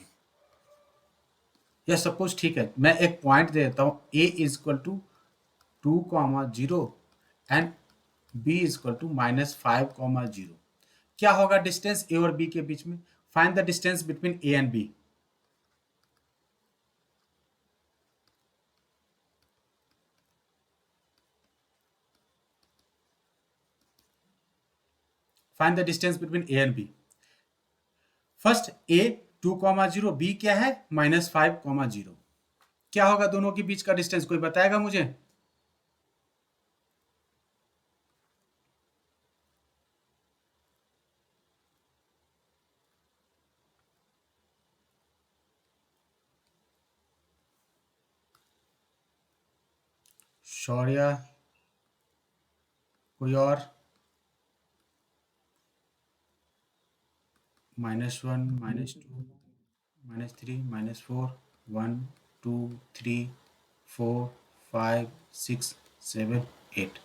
या सपोज ठीक है मैं एक पॉइंट दे देता हूं a = 2,0 एंड b = -5,0। क्या होगा डिस्टेंस a और b के बीच में, find the distance between a and b। Find the distance between a and b। First a 2,0, b क्या है -5,0। क्या होगा दोनों के बीच का डिस्टेंस, कोई बताएगा मुझे। शौर्य, कोई और। -1 -2 -3 -4 1 2 3 4 5 6 7 8।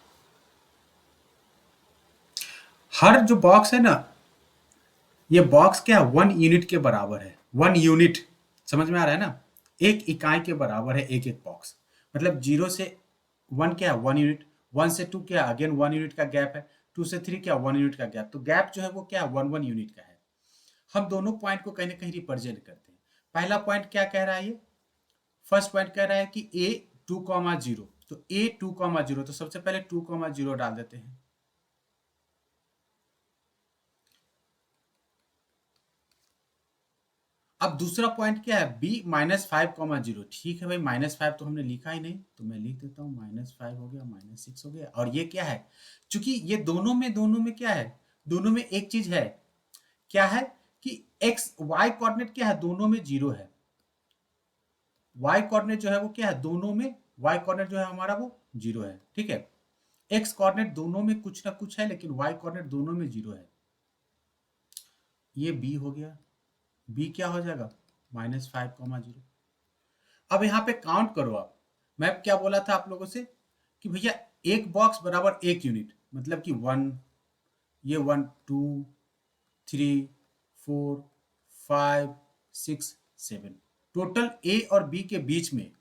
हर जो बॉक्स है ना, ये बॉक्स क्या है 1 यूनिट के बराबर है। 1 यूनिट, समझ में आ रहा है ना, एक इकाई के बराबर है एक एक बॉक्स। मतलब 0 से 1 क्या है 1 यूनिट, 1 से 2 क्या अगेन 1 यूनिट का गैप है, 2 से 3 क्या 1 यूनिट का गैप। तो गैप जो है वो क्या है 1 यूनिट का है। हम दोनों पॉइंट को कहीं ना कहीं रिप्रेजेंट करते हैं। पहला पॉइंट क्या कह रहा है, ये फर्स्ट पॉइंट कह रहा है कि a 2,0, तो a 2,0, तो सबसे पहले 2,0 डाल देते हैं। अब दूसरा पॉइंट क्या है, b -5, 0। ठीक है भाई, -5 तो हमने लिखा ही नहीं, तो मैं लिख देता हूँ -5 हो गया, -6 हो गया। और ये क्या है, चूंकि ये दोनों में क्या है, दोनों में एक चीज है, क्या है कि x y कोऑर्डिनेट क्या है, दोनों में 0 है। y कोऑर्डिनेट जो है वो क्या है, दोनों में y कोऑर्डिनेट जो है हमारा वो 0 है। ठीक है, x कोऑर्डिनेट दोनों में कुछ ना कुछ है, लेकिन y कोऑर्डिनेट दोनों में 0 है। ये b हो गया, b क्या हो जाएगा, -5, 0। अब यहाँ पे काउंट करो आप, मैं क्या बोला था आप लोगों से कि भैया एक बॉक्स बराबर एक यूनिट, मतलब कि 1, ये 1 2 3 4 5 6 7, टोटल ए और बी के बीच में,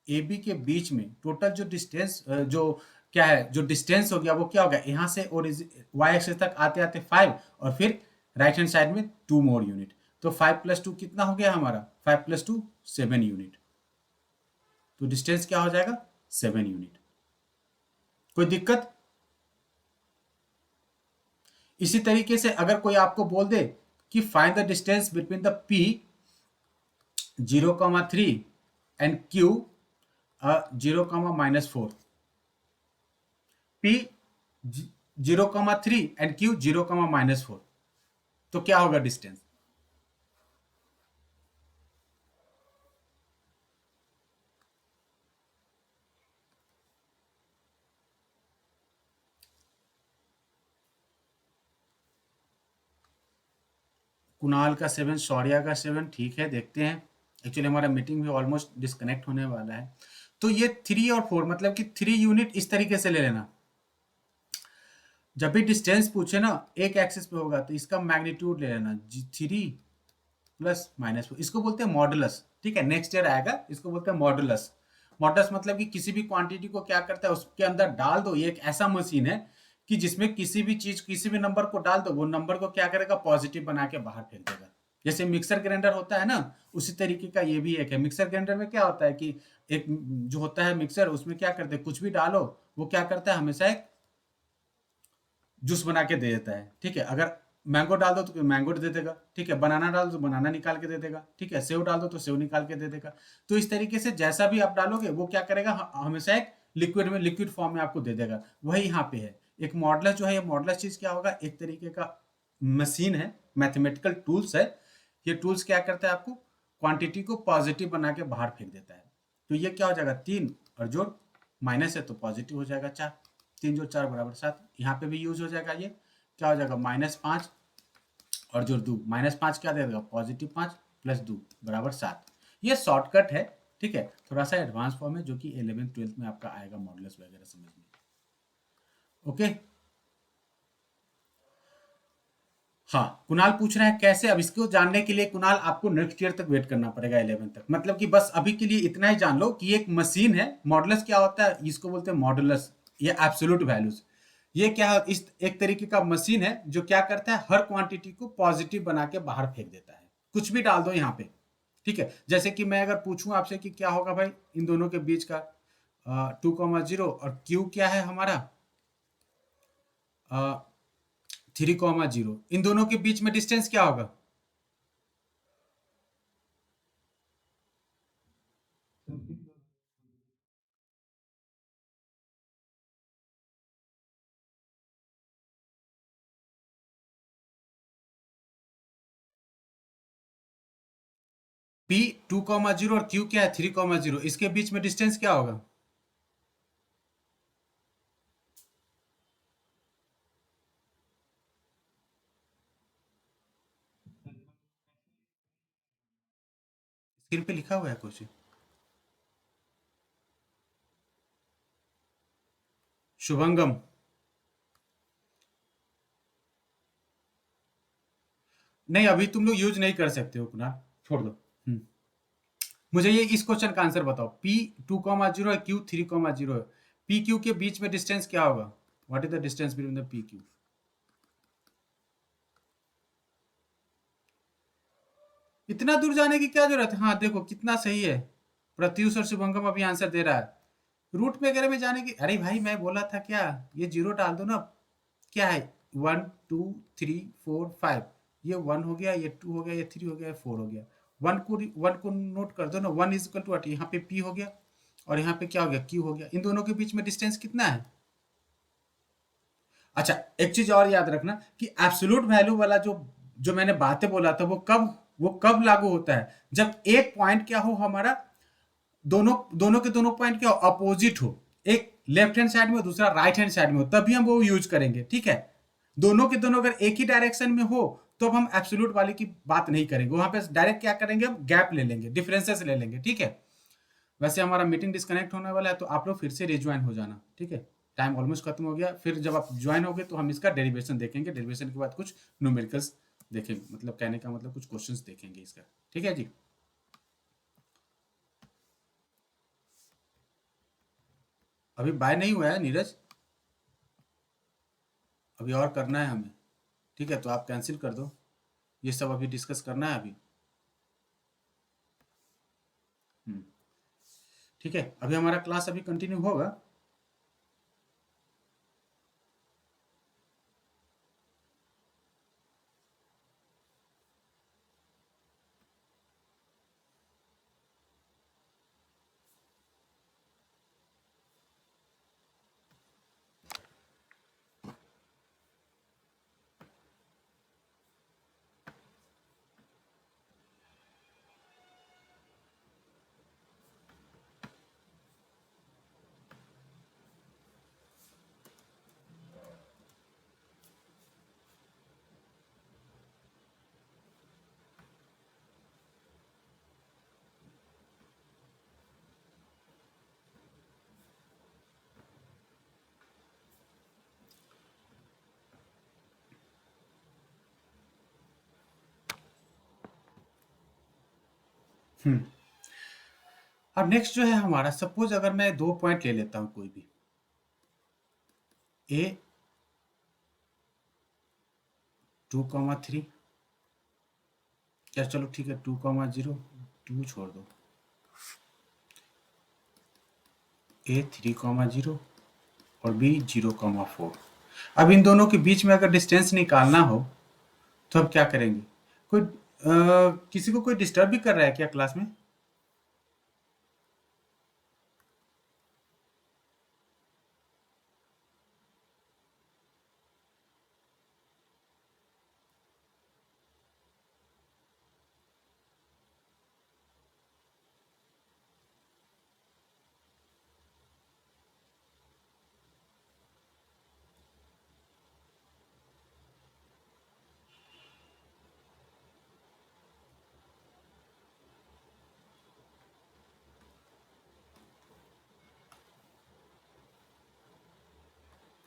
ए बी के बीच में टोटल जो डिस्टेंस, जो क्या है, जो डिस्टेंस हो गया वो क्या हो गया, यहाँ से और वाई एक्सिस तक आते आते 5, और फिर राइट हैंड साइड में 2 मोर यूनिट। तो 5 + 2 कितना हो गया हमारा, 5 + 2 7 यूनिट। तो डिस्टेंस क्या हो जाएगा, 7 यूनिट। कोई दिक्कत? इसी तरीके से अगर कोई आपको बोल दे कि find the distance between the P 0,3 and Q 0,-4, P 0,3 and Q 0,-4, तो क्या होगा डिस्टेंस? कुणाल का 7, शौर्या का 7, ठीक है, देखते हैं। एक्चुअली हमारा मीटिंग भी ऑलमोस्ट डिस्कनेक्ट होने वाला है। तो ये 3 और 4, मतलब कि 3 यूनिट इस तरीके से ले लेना। जब भी डिस्टेंस पूछे ना, एक एक्सिस पे होगा तो इसका मैग्नीट्यूड ले लेना, 3 प्लस -4, इसको बोलते हैं मॉडुलस। ठीक है, नेक्स्ट ईयर आएगा, इसको बोलते हैं मॉडुलस। मॉडुलस मतलब कि किसी भी क्वांटिटी को क्या करता है, उसके अंदर डाल दो। ये एक ऐसा मशीन है कि जिसमें किसी भी चीज, किसी भी नंबर को डाल दो, वो नंबर को क्या करेगा, पॉजिटिव बना के बाहर फेंक देगा। जैसे मिक्सर ग्राइंडर होता है ना, उसी तरीके का ये भी एक है। मिक्सर ग्राइंडर में क्या होता है कि एक जो होता है मिक्सर, उसमें क्या करते हैं, कुछ भी डालो वो क्या करता है, हमेशा एक जूस बना के दे देता है। ठीक है, अगर मैंगो डाल दो तो मैंगो दे देगा। ठीक है, बनाना डाल दो तो बनाना निकाल के दे देगा। ठीक है, सेव डाल दो तो सेव निकाल के दे देगा। तो इस तरीके से जैसा भी आप डालोगे वो क्या करेगा, हमेशा एक लिक्विड में, लिक्विड फॉर्म में आपको दे देगा। वही यहाँ पे है। एक मॉडलस जो है, ये मॉडलस चीज क्या होगा, एक तरीके का मशीन है, मैथमेटिकल टूल्स है। ये टूल्स क्या करता है, आपको क्वांटिटी को पॉजिटिव बना के बाहर फेंक देता है। तो ये क्या हो जाएगा, 3 और जोड़ माइनस है तो पॉजिटिव हो जाएगा 4। 3 जोड़ 4 बराबर 7। यहाँ पे भी यूज हो जाएगा। ये क्या हो जाएगा, -5 और जोड़ 2, -5 क्या दे देगा, +5 प्लस 2 बराबर 7। ये शॉर्टकट है। ठीक है, थोड़ा सा एडवांस फॉर्म है, जो कि 11th 12th में आपका आएगा मॉडुलस वगैरह समझने। ओके, हाँ, कुणाल पूछ रहा है कैसे। अब इसको जानने के लिए कुणाल आपको नेक्स्ट ईयर तक वेट करना पड़ेगा, 11th तक। मतलब कि बस अभी के लिए इतना ही जान लो कि एक मशीन है। मॉडुलस क्या होता है, इसको बोलते हैं मॉडुलस, ये एब्सोल्यूट वैल्यूज। ये क्या है, इस एक तरीके का मशीन है जो क्या करता है, हर क्वांटिटी को पॉजिटिव बना के बाहर फेंक देता है। कुछ भी डाल दो यहाँ पे। ठीक है, जैसे कि मैं अगर पूछूं आपसे कि क्या होगा भाई इन दोनों के बीच का 2,0 और क्यू क्या है हमारा 3,0, इन दोनों के बीच में डिस्टेंस क्या होगा, something P 2,0 और Q क्या है 3,0, इसके बीच में डिस्टेंस क्या होगा, स्क्रीन पे लिखा हुआ है कुछ। शुभंगम, नहीं अभी तुम लोग यूज नहीं कर सकते हो अपना, छोड़ दो। मुझे ये इस क्वेश्चन का आंसर बताओ। P 2,0 है, Q 3,0 है। P Q के बीच में डिस्टेंस क्या होगा, what is the distance between the P Q। इतना दूर जाने की क्या जरूरत है। हाँ देखो कितना सही है, प्रत्युष और शुभंगम अभी आंसर दे रहा है। रूट वगैरह में जाने की, अरे भाई मैं बोला था क्या, ये जीरो डाल दो ना। क्या है, 1 2 3 4 5, ये 1 हो गया, ये 2 हो गया, ये 3 हो गया, ये 4 हो गया। वन को नोट कर दो ना, 1 इज इक्वल टू व्हाट, यहाँ पे p हो गया और यहाँ पे क्या हो गया, q हो गया। इन दोनों के बीच में डिस्टेंस कितना है? अच्छा, एक चीज और याद रखना कि एब्सोल्यूट वैल्यू वाला जो जो मैंने बातें बोला था, वो कब लागू होता है, जब एक पॉइंट क्या हो हमारा, दोनों दोनों के दोनों पॉइंट क्या हो, अपोजिट हो, एक लेफ्ट हैंड साइड में दूसरा राइट हैंड साइड में हो, तभी हम वो यूज करेंगे। ठीक है, दोनों के दोनों अगर एक ही डायरेक्शन में हो तो अब हम एब्सोल्यूट वाले की बात नहीं करेंगे, वहां पे डायरेक्ट क्या करेंगे, हम गैप ले लेंगे, डिफरेंसेस ले लेंगे। ठीक है, वैसे हमारा मीटिंग डिस्कनेक्ट होने वाला है, तो आप लोग फिर से रिज्वाइन हो जाना। ठीक है, टाइम ऑलमोस्ट खत्म हो गया, फिर जब आप ज्वाइन होगे तो हम इसका डेरिवेशन देखेंगे, डेरिवेशन के बाद कुछ न्यूमेरिकल्स देखेंगे, मतलब कहने का मतलब कुछ क्वेश्चंस देखेंगे इसका। ठीक है जी, अभी बाय नहीं हुआ है नीरज, अभी और करना है हमें। ठीक है, तो आप कैंसिल कर दो, ये सब अभी डिस्कस करना है अभी। हम्म, ठीक है, अभी हमारा क्लास अभी कंटिन्यू होगा। हम्म, अब नेक्स्ट जो है हमारा, सपोज अगर मैं दो पॉइंट ले लेता हूं कोई भी, ए 2,3, या चलो ठीक है 2,0, 2 छोड़ दो, ए 3,0 और बी 0,4। अब इन दोनों के बीच में अगर डिस्टेंस निकालना हो तो अब क्या करेंगे? कोई किसी को कोई डिस्टर्ब भी कर रहा है क्या क्लास में?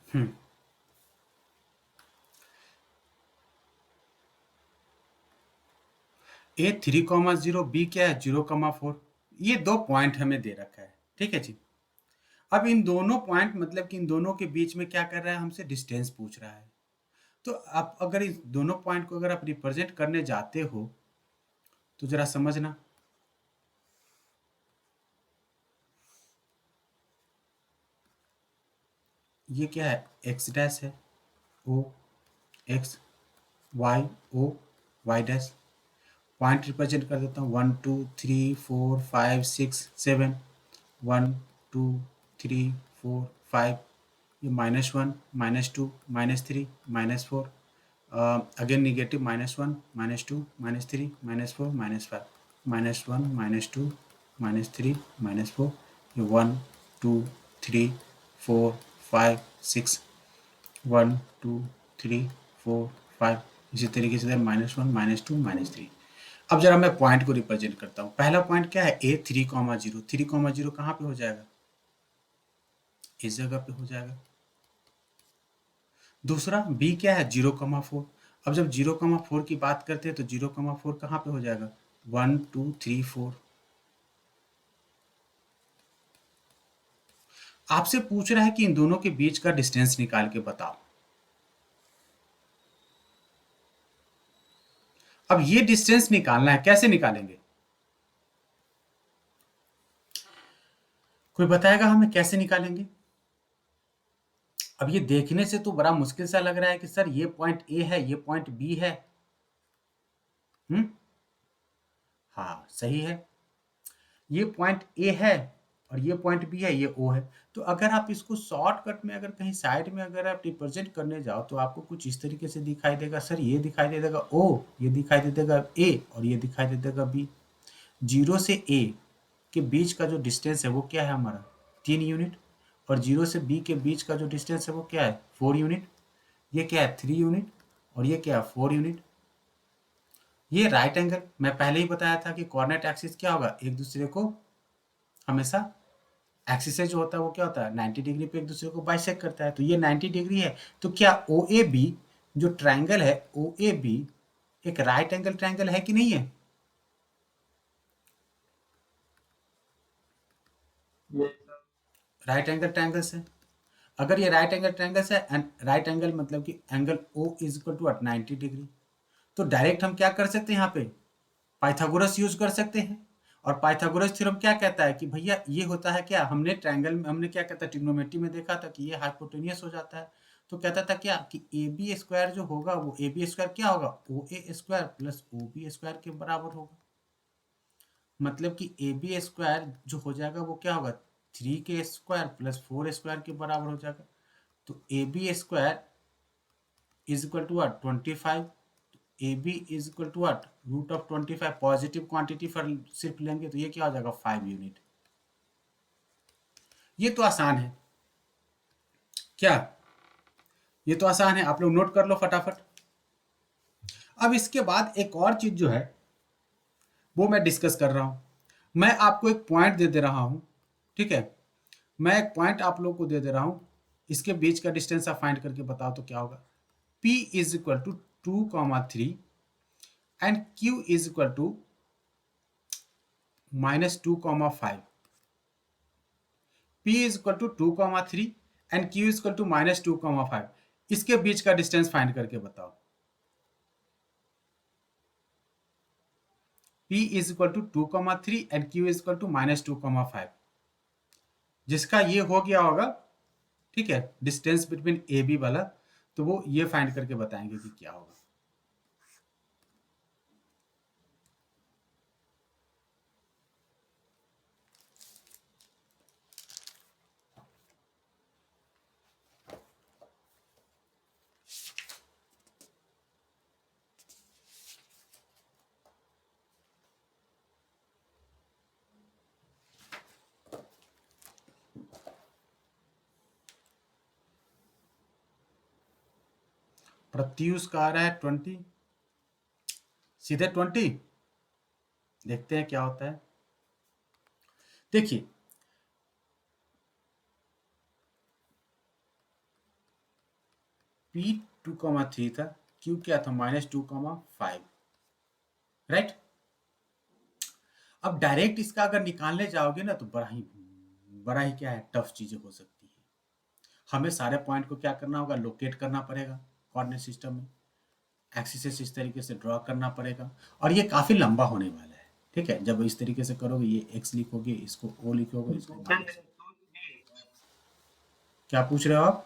हम्म, ए 3,0, बी क्या है 0,4, ये दो पॉइंट हमें दे रखा है। ठीक है जी, अब इन दोनों पॉइंट मतलब कि इन दोनों के बीच में क्या कर रहा है, हमसे डिस्टेंस पूछ रहा है। तो आप अगर इस दोनों पॉइंट को अगर आप रिप्रेजेंट करने जाते हो तो जरा समझना, ये क्या है, एक्स डैश है, O x, y O Y dash, point represent कर देता हूँ 1 2 3 4 5 6 7, 1 2 3 4 5, ये -1 -2 -3 -4, अगेन निगेटिव -1 -2 -3 -4 -5, -1 -2 -3 -4, ये 1 2 3 4 5 6, 1 2 3 4 5, इसी तरीके से -1 -2 -3। अब जरा मैं पॉइंट को रिप्रेजेंट करता हूँ। पहला पॉइंट क्या है, ए 3,0, 3,0 कहाँ पे हो जाएगा, इस जगह पे हो जाएगा। दूसरा बी क्या है 0,4, अब जब 0,4 की बात करते हैं तो 0,4 कहाँ पे हो जाएगा, 1 2 3 4। आपसे पूछ रहा है कि इन दोनों के बीच का डिस्टेंस निकाल के बताओ। अब ये डिस्टेंस निकालना है, कैसे निकालेंगे? कोई बताएगा हमें कैसे निकालेंगे? अब ये देखने से तो बड़ा मुश्किल सा लग रहा है कि सर ये पॉइंट ए है, ये पॉइंट बी है। हम्म, हाँ सही है, ये पॉइंट ए है और ये पॉइंट बी है, ये ओ है। तो अगर आप इसको शॉर्टकट में अगर कहीं साइड में अगर आप रिप्रेजेंट करने जाओ तो आपको कुछ इस तरीके से दिखाई देगा, सर ये दिखाई दे देगा ओ, ये दिखाई दे देगा ए और ये दिखाई दे देगा बी। 0 से ए के बीच का जो डिस्टेंस है वो क्या है हमारा 3 यूनिट, और 0 से बी के बीच का जो डिस्टेंस है वो क्या है 4 यूनिट, ये क्या है 3 यूनिट और ये क्या है 4 यूनिट। ये राइट एंगल, मैं पहले ही बताया था कि कोऑर्डिनेट एक्सिस क्या होगा, एक दूसरे को हमेशा एक्सिस जो होता है वो क्या होता है 90 डिग्री पे एक दूसरे को बाइसेक्ट करता है, तो ये 90 डिग्री है। तो क्या ओ ए बी जो ट्रायंगल है ओ ए बी एक राइट एंगल ट्रायंगल है कि नहीं है? Yes, sir. Right angle triangles है। अगर ये राइट एंगल ट्रायंगल्स है एंड राइट एंगल मतलब कि angle O is equal to 90 degree, तो डायरेक्ट हम क्या कर सकते हैं यहाँ पे पाइथागोरस यूज कर सकते हैं। और पाइथागोरस थ्योरम क्या कहता है कि भैया ये होता है क्या, हमने ट्रायंगल में हमने क्या कहता है ट्रिग्नोमेट्री में देखा था कि ये हाइपोटेनियस हो जाता है। तो कहता था क्या कि ए बी स्क्वायर जो होगा वो ए बी स्क्वायर क्या होगा O A square plus O B square के बराबर होगा। मतलब कि ए बी स्क्वायर जो हो जाएगा वो क्या होगा 3 के स्क्वायर प्लस 4 स्क्वायर के बराबर हो जाएगा। तो A B square is equal to 25, A B is equal to what root of 25, positive quantity पर सिर्फ लेंगे तो ये क्या हो जाएगा 5 यूनिट। ये तो आसान है क्या, ये तो आसान है, आप लोग नोट कर लो फटाफट। अब इसके बाद एक और चीज जो है वो मैं डिस्कस कर रहा हूं, मैं आपको एक पॉइंट दे दे रहा हूं, ठीक है, मैं एक पॉइंट आप लोग को दे दे रहा हूं, इसके बीच का डिस्टेंस आप फाइंड करके बताओ तो क्या होगा। P is equal to 2,3 and Q is equal to -2,5। P is equal to 2,3 and Q is equal to -2,5, इसके बीच का डिस्टेंस फाइंड करके बताओ। P is equal to 2,3 and Q is equal to -2,5, जिसका ये हो गया होगा, ठीक है, डिस्टेंस बिटवीन ए बी वाला, तो वो ये फाइंड करके बताएंगे कि क्या होगा। प्रत्युष का आ रहा है 20, सीधे 20, देखते हैं क्या होता है। देखिए P 2,3 था, Q क्या था -2,5, राइट। अब डायरेक्ट इसका अगर निकालने जाओगे ना तो बड़ा ही क्या है टफ चीजें हो सकती है। हमें सारे पॉइंट को क्या करना होगा लोकेट करना पड़ेगा कोऑर्डिनेट सिस्टम में, एक्सिस इस तरीके से ड्रॉ करना पड़ेगा, और ये काफी लंबा होने वाला है, ठीक है। जब इस तरीके से करोगे ये x लिखोगे, इसको o लिखोगे, इसको Sir, माइनस। 2, 3. क्या पूछ रहे हो आप?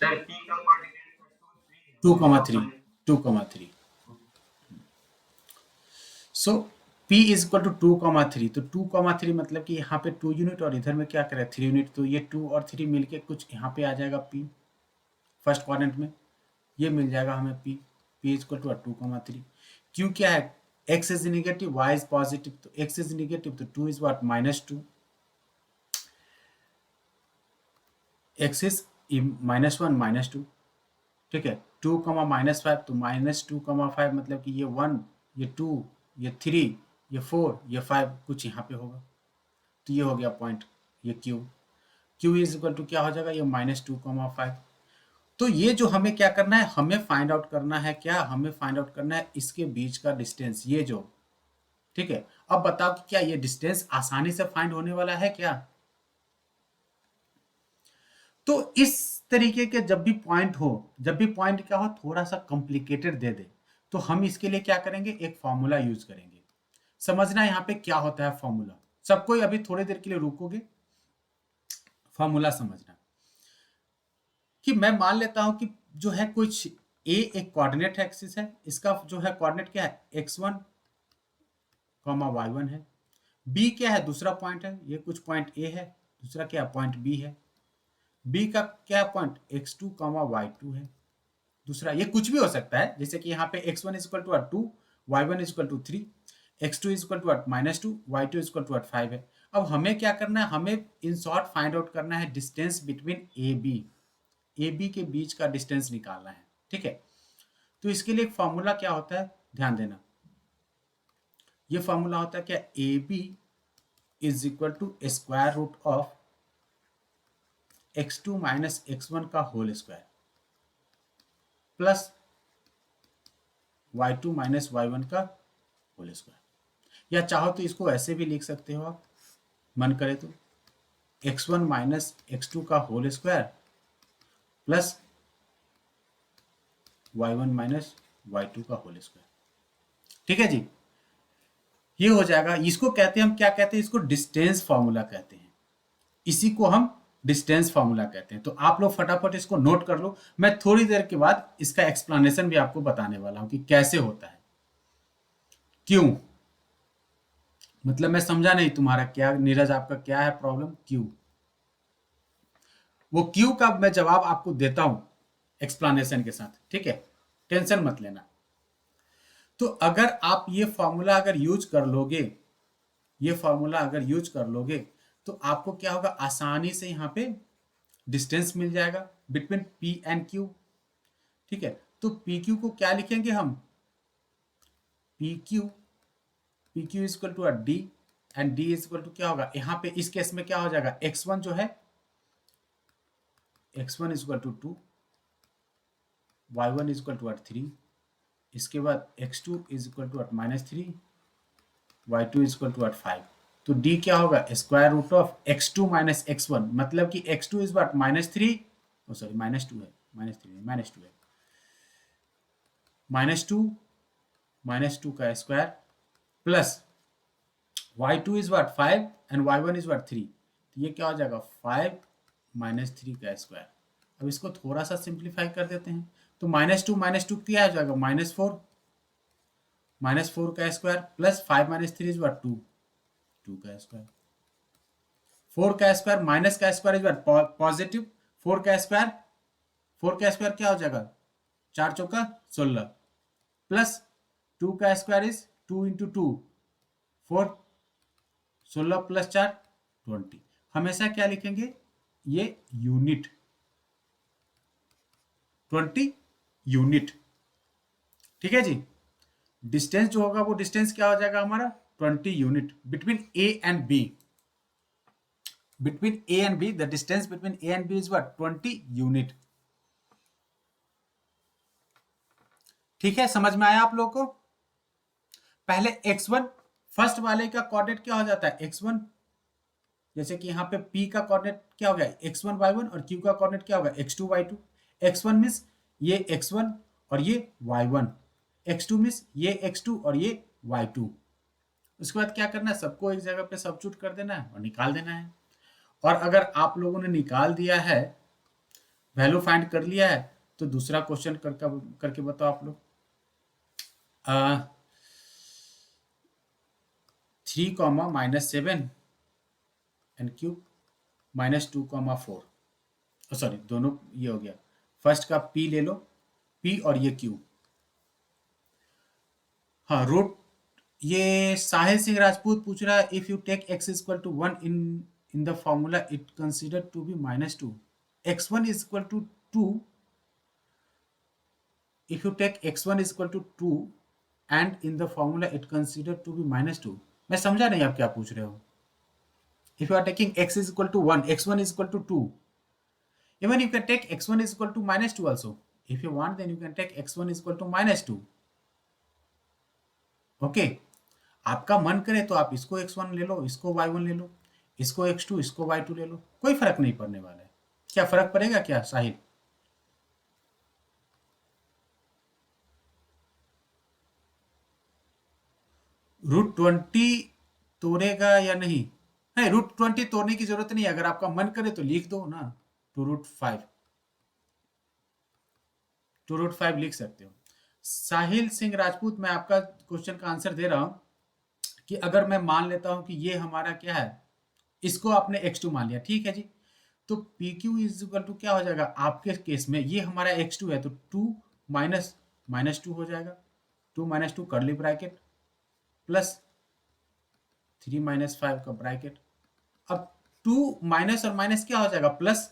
Sir, P का coordinate 2, 3 टू है कमा और three minus 2,3। So P is equal to 2,3, तो 2,3 मतलब कि यहाँ पे 2 यूनिट और इधर में क्या करें 3 यूनिट, तो ये 2 और 3 मिलके कुछ यहाँ पे आ जाएगा P फर्स्ट क्वाड्रेंट में, ये मिल जाएगा हमें P इज इक्वल टू 2,3। क्यों क्या है x is negative y is positive, तो x इज नेगेटिव तो 2 इज व्हाट -2, x इज -1 -2, ठीक है। 2 -5 तो -2,5 मतलब कि ये 1 ये 2 ये 3 ये 4 ये 5 कुछ यहाँ पे होगा, तो ये हो गया पॉइंट, ये Q इज इक्वल टू क्या हो जाएगा ये -2,5। तो ये जो हमें क्या करना है, हमें फाइंड आउट करना है क्या, हमें फाइंड आउट करना है इसके बीच का डिस्टेंस, ये जो, ठीक है। अब बताओ कि क्या ये डिस्टेंस आसानी से फाइंड होने वाला है क्या? तो इस तरीके के जब भी पॉइंट हो, जब भी पॉइंट क्या हो थोड़ा सा कॉम्प्लिकेटेड दे दे, तो हम इसके लिए क्या करेंगे एक फॉर्मूला यूज करेंगे। समझना यहाँ पे क्या होता है फॉर्मूला, सबको अभी थोड़ी देर के लिए रुकोगे, फॉर्मूला समझना कि मैं मान लेता हूं कि जो है कुछ ए एक कोऑर्डिनेट एक्सिस है, इसका जो है कोऑर्डिनेट क्या है x1 कॉमा y1 है। b क्या है, दूसरा पॉइंट है, ये कुछ पॉइंट a है, दूसरा क्या पॉइंट b है। b का क्या पॉइंट x2 कॉमा y2 है। दूसरा ये कुछ भी हो सकता है, जैसे कि यहाँ पे x1 is equal to 2, y1 is equal to 3, x2 is equal to -2, y2 is equal to 5 है। अब हमें क्या करना है, हमें इन शॉर्ट फाइंड आउट करना है डिस्टेंस बिटवीन ए बी के बीच का डिस्टेंस निकालना है, ठीक है। तो इसके लिए एक फॉर्मूला क्या होता है, ध्यान देना, ये फॉर्मूला होता है क्या, A B is equal to square root of x2 minus x1 का whole square plus y2 minus y1 का होल स्क्वायर। या चाहो तो इसको ऐसे भी लिख सकते हो आप, मन करे तो x1 माइनस x2 का whole square plus y1 minus y2 का होल स्क्वायर, ठीक है जी। ये हो जाएगा, इसको कहते हैं हम क्या कहते हैं, इसको डिस्टेंस फार्मूला कहते हैं, इसी को हम डिस्टेंस फार्मूला कहते हैं। तो आप लोग फटाफट इसको नोट कर लो, मैं थोड़ी देर के बाद इसका एक्सप्लेनेशन भी आपको बताने वाला हूं कि कैसे होता है। क्यों, मतलब मैं समझा नहीं तुम्हारा क्या, नीरज आपका क्या है प्रॉब्लम, क्यों, वो क्यों का मैं जवाब आपको देता हूं एक्सप्लेनेशन के साथ, ठीक है, टेंशन मत लेना। तो अगर आप ये फॉर्मूला अगर यूज कर लोगे, ये फॉर्मूला अगर यूज कर लोगे तो आपको क्या होगा, आसानी से यहाँ पे डिस्टेंस मिल जाएगा बिटवीन पी एंड क्यू, ठीक है। तो पी क्यू को क्या लिखेंगे हम, P Q is equal to D and D is equal to क्या होगा, यहाँ पे इस केस में क्या हो जाएगा, x1 जो है x1 is equal to 2, y1 is equal to 3, इसके बाद x2 is equal to -3, y2 is equal to 5। तो d क्या होगा, square root of x2 minus x1, मतलब कि x2 इज वट -3, सॉरी -2 है, -2 है, -2 का square plus y2 is what 5 and y1 is what 3, तो ये क्या हो जाएगा 5 -3 का स्क्वायर। अब इसको थोड़ा सा सिंप्लीफाई कर देते हैं, तो -2 क्या हो जाएगा, -4 का स्क्वायर प्लस 5 -3 इज वट 2 का स्क्वायर, 4 का स्क्वायर माइनस का स्क्वायर इज वट पॉजिटिव, 4 का स्क्वायर क्या हो जाएगा, 4 चौका 16 प्लस 2 का स्क्वायर इज 2 इंटू 2 4, 16 प्लस 4 20। हमेशा क्या लिखेंगे, ये यूनिट, 20 यूनिट, ठीक है जी। डिस्टेंस जो होगा वो डिस्टेंस क्या हो जाएगा हमारा 20 unit between A and B, between A and B, the distance between A and B is what, 20 unit, ठीक है, समझ में आया आप लोगों को। पहले x1 फर्स्ट वाले का कोऑर्डिनेट क्या हो जाता है, x1, जैसे कि यहाँ पे P का कोऑर्डिनेट क्या हो गया, x1 y1 और Q का कोऑर्डिनेट क्या होगा, x2 y2। x1 मींस ये x1 और ये y1, x2 मींस ये x2 और ये y2। उसके बाद क्या करना है, सबको एक जगह पे सब्स्टिट्यूट कर देना है और निकाल देना है। और अगर आप लोगों ने निकाल दिया है, वैल्यू फाइंड कर लिया है, तो दूसरा क्वेश्चन करके बताओ आप लोग, 3 -7 एंड क्यूब -2 4, सॉरी दोनों ये हो गया, फर्स्ट का p ले लो, p और ये q, हाँ रूट, ये साहिल सिंह राजपूत पूछ रहा है, if you take x equal to 1 in the formula it considered to be -2, x1 is equal to 2, if you take x1 is equal to 2 and in the formula it considered to be -2, मैं समझा नहीं आप क्या पूछ रहे हो। if you are taking x is equal to 1, x1 is equal to 2, even you can take x1 is equal to -2 also, if you want then you can take x1 is equal to -2, okay. आपका मन करे तो आप इसको x1 ले लो, इसको y1 ले लो, इसको x2 इसको y2 ले लो, कोई फर्क नहीं पड़ने वाला है। क्या फर्क पड़ेगा क्या साहिल, √20 तोड़ेगा या नहीं, नहीं √20 तोड़ने की जरूरत नहीं है, अगर आपका मन करे तो लिख दो ना, 2√5 लिख सकते हो। साहिल सिंह राजपूत, मैं आपका क्वेश्चन का आंसर दे रहा हूं कि अगर मैं मान लेता हूं कि ये हमारा क्या है, इसको आपने x2 मान लिया, ठीक है जी। तो PQ इज इक्वल टू क्या हो जाएगा, आपके केस में ये हमारा x2 है तो 2 माइनस माइनस 2 हो जाएगा, 2 minus 2 curly bracket plus 3 minus 5 का ब्रैकेट। अब 2 माइनस और माइनस क्या हो जाएगा प्लस,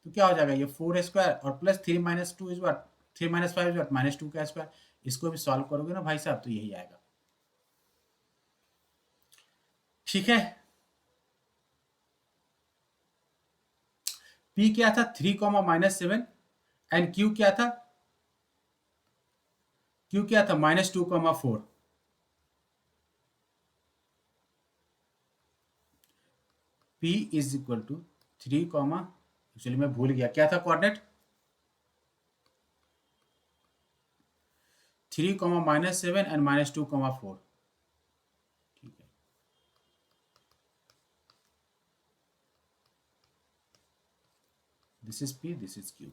तो क्या हो जाएगा ये 4 स्क्वायर और plus 3 minus 2 is what, 3 minus 5 is what minus 2 का स्क्वायर। इसको भी सॉल्व करोगे ना भाई साहब तो यही आएगा, ठीक है। P क्या था 3 कॉमा माइनस 7 एंड Q क्या था, Q क्या था minus 2 comma 4। P is equal to 3 comma, actually मैं भूल गया क्या था coordinate, 3 comma minus 7 and minus 2 comma 4, ठीक है। This is P, this is Q।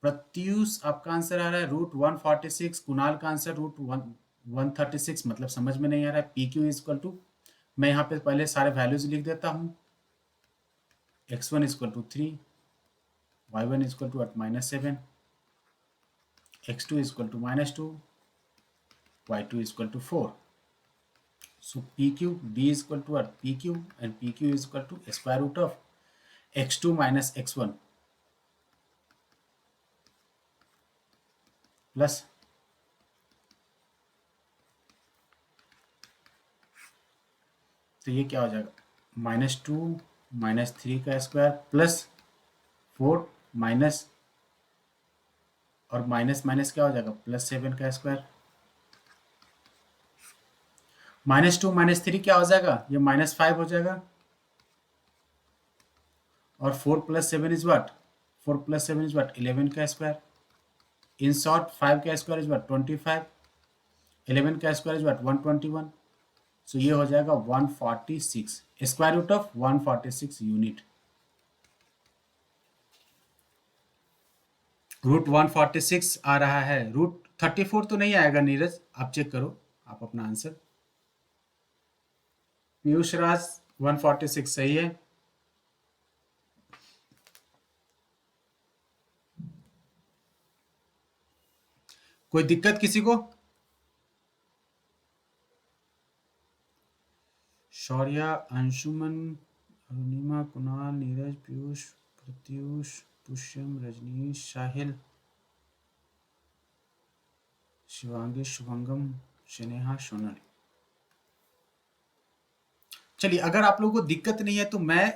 Pratyush आपका आंसर आ रहा है रूट 146, कुणाल का आंसर रूट 136, मतलब समझ में नहीं आ रहा है। P Q is equal to, मैं यहाँ पे पहले सारे वैल्यूज लिख देता हूँ, x1 is equal to 3, y1 is equal to minus 7, x2 is equal to minus 2, y2 is equal to 4। So PQ, D is equal to what? PQ, and PQ is equal to square root of x2 minus x1 plus तो ये क्या हो जाएगा minus 2 minus 3 का square plus 4 minus और minus minus क्या हो जाएगा प्लस 7 का स्क्वायर, माइनस 2 माइनस 3 क्या हो जाएगा ये माइनस 5 हो जाएगा, और 4 plus 7 is what, 4 plus 7 is what 11 का स्क्वायर। इन शॉर्ट 5 का स्क्वायर इज व्हाट 25, 11 का स्क्वायर इज व्हाट 121। सो ये हो जाएगा 146, square root of 146 unit. Root 146 आ रहा है, रूट 34 तो नहीं आएगा नीरज, आप चेक करो आप अपना आंसर। पीयूष राज 146 सही है। कोई दिक्कत किसी को? शौर्या, अंशुमन, अरुणिमा, कुणाल, नीरज, पीयूष, प्रत्युष, पुष्यम, रजनीश, साहिल, शिवांगी, शुभंगम, स्नेहा, सोनल। चलिए अगर आप लोगों को दिक्कत नहीं है तो मैं,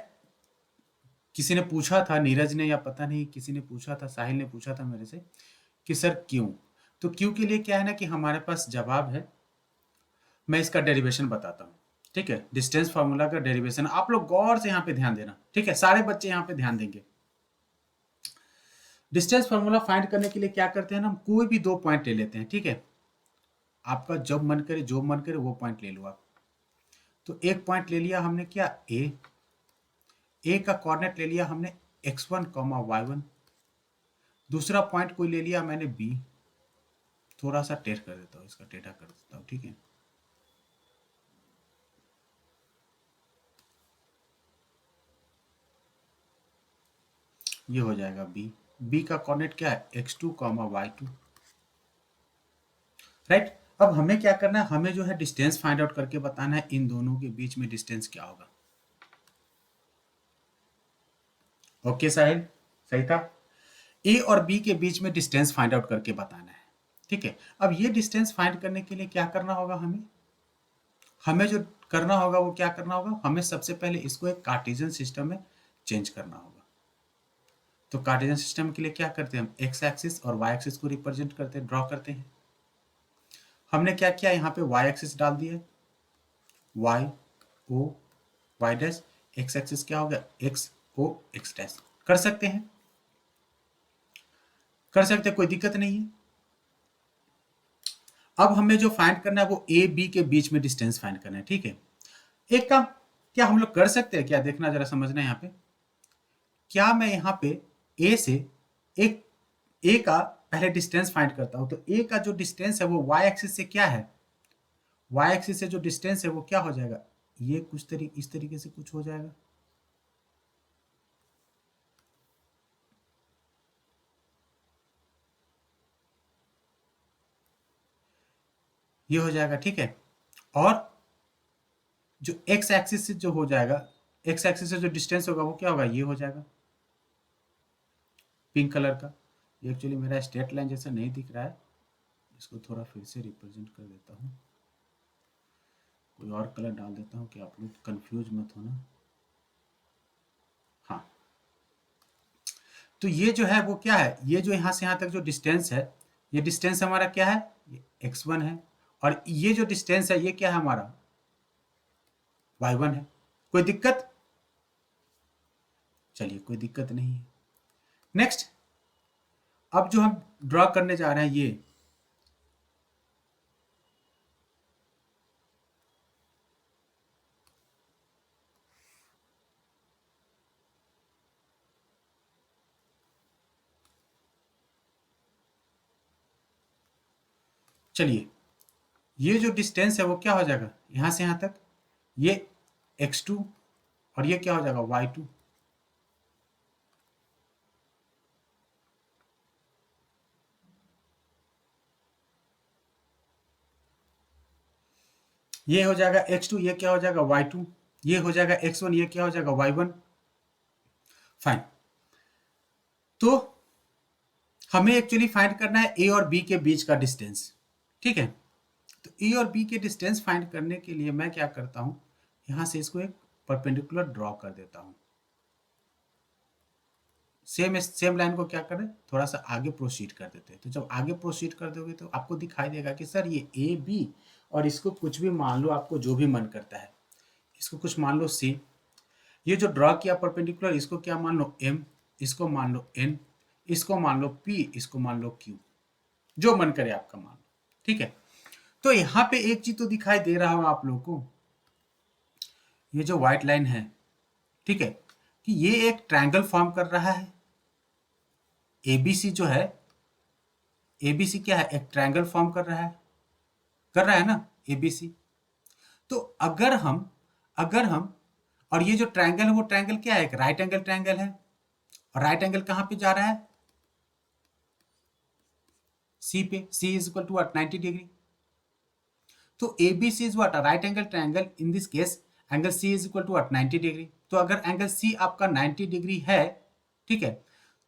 किसी ने पूछा था नीरज ने या पता नहीं किसी ने पूछा था, साहिल ने पूछा था मेरे से कि सर क्यों, तो क्यों के लिए क्या है ना कि हमारे पास जवाब है, मैं इसका डेरिवेशन बताता हूँ, ठीक है। डिस्टेंस फार्मूला का डेरिवेशन आप लोग गौर से यहाँ पे ध्यान देना, ठीक है, सारे बच्चे यहाँ पे ध्यान देंगे। डिस्टेंस फार्मूला फाइंड करने के लिए क्या करते हैं ना, हम कोई भी 2 पॉइंट ले लेते हैं, ठीक है। आपका जब मन करे जो मन करे वो पॉइंट ले लो आप। तो एक पॉइंट ले लिया हमने क्या ए का कोऑर्डिनेट ले लिया हमने x1 y1, दूसरा पॉइंट कोई ले लिया मैंने बी, थोड़ा सा टेढ़ कर देता हूँ, इसका टेढ़ा कर देता हूँ, ठीक है। ये हो जाएगा बी का कोऑर्डिनेट क्या है x2 y2, राइट। अब हमें क्या करना है, हमें जो है डिस्टेंस फाइंड आउट करके बताना है इन दोनों के बीच में डिस्टेंस क्या होगा। ओके साहिल, सही था। ए और बी के बीच में डिस्टेंस फाइंड आउट करके बताना है, ठीक है। अब ये डिस्टेंस फाइंड करने के लिए क्या करना होगा, हमें जो करना होगा वो क्या करना होगा, हमें सबसे पहले इसको एक कार्टेशियन सिस्टम में चेंज करना होगा। तो कार्टेशियन सिस्टम के लिए क्या करते हैं हम, एक्स एक्सिस और वाई एक्सिस को रिप्रेजेंट करते हैं, ड्रॉ करते हैं। हमने क्या किया यहाँ पे वाई एक्सिस डाल दिया, Y O Y dash, X axis क्या हो गया एक्स ओ एक्स डैश। कर सकते हैं, कर सकते हैं, कोई दिक्कत नहीं है। अब हमें जो फाइंड करना है वो ए बी के बीच में डिस्टेंस फाइंड करना है, ठीक है। एक काम क्या हम लोग कर सकते हैं, क्या देखना जरा समझना यहाँ पे, क्या मैं यहाँ पे ए से एक ए का पहले डिस्टेंस फाइंड करता हूं, तो ए का जो डिस्टेंस है वो वाई एक्सिस से क्या है वाई एक्सिस से जो डिस्टेंस है वो क्या हो जाएगा, ये कुछ इस तरीके से कुछ हो जाएगा, ये हो जाएगा, ठीक है। और जो एक्स एक्सिस से जो हो जाएगा, एक्स एक्सिस से जो डिस्टेंस होगा वो क्या होगा, ये हो जाएगा पिंक कलर का। ये एक्चुअली मेरा स्ट्रेट लाइन जैसा नहीं दिख रहा है, इसको थोड़ा फिर से रिप्रेजेंट कर देता हूँ, कोई और कलर डाल देता हूँ कि आप लोग कंफ्यूज मत होना। हाँ, तो ये जो है वो क्या है, ये जो यहाँ से यहाँ तक जो डिस्टेंस है, ये डिस्टेंस हमारा क्या है, ये x1 है, और ये जो डिस्टेंस है ये क्या है हमारा, y1 है। कोई दिक्कत, चलिए कोई दिक्कत नहीं है। नेक्स्ट, अब जो हम ड्रॉ करने जा रहे हैं ये, चलिए ये जो डिस्टेंस है वो क्या हो जाएगा, यहां से यहां तक ये x2, और ये क्या हो जाएगा y2। ये हो जाएगा x2, ये क्या हो जाएगा y2, ये हो जाएगा x1, ये क्या हो जाएगा y1। फाइन, तो हमें एक्चुअली फाइंड करना है ए और बी के बीच का डिस्टेंस, ठीक है। तो ए और बी के डिस्टेंस फाइंड करने के लिए मैं क्या करता हूं, यहां से इसको एक परपेंडिकुलर ड्रॉ कर देता हूं। सेम लाइन को क्या करें, थोड़ा सा आगे प्रोसीड कर देते हैं। तो जब आगे प्रोसीड कर दोगे तो आपको दिखाई देगा कि सर ये ए बी, और इसको कुछ भी मान लो, आपको जो भी मन करता है, इसको कुछ मान लो सी, ये जो ड्रॉ किया परपेंडिकुलर, इसको क्या मान लो एम, इसको मान लो एन, इसको मान लो पी, इसको मान लो क्यू, जो मन करे आपका मान लो, ठीक है। तो यहां पे एक चीज तो दिखाई दे रहा होगा आप लोगों को, ये जो व्हाइट लाइन है, ठीक है, कि ये एक ट्रायंगल फॉर्म कर रहा है। एबीसी जो है, एबीसी क्या है, एक ट्रायंगल फॉर्म कर रहा है ना एबीसी। तो अगर हम और ये जो ट्रायंगल है वो ट्रायंगल क्या है, एक राइट एंगल ट्रायंगल है, और राइट एंगल कहां पे जा रहा है, सी पे, C is equal to what 90 degree. तो ABC is what, right angle triangle, in this case angle C is equal to what 90 degree. तो अगर एंगल C आपका 90 डिग्री है, ठीक है,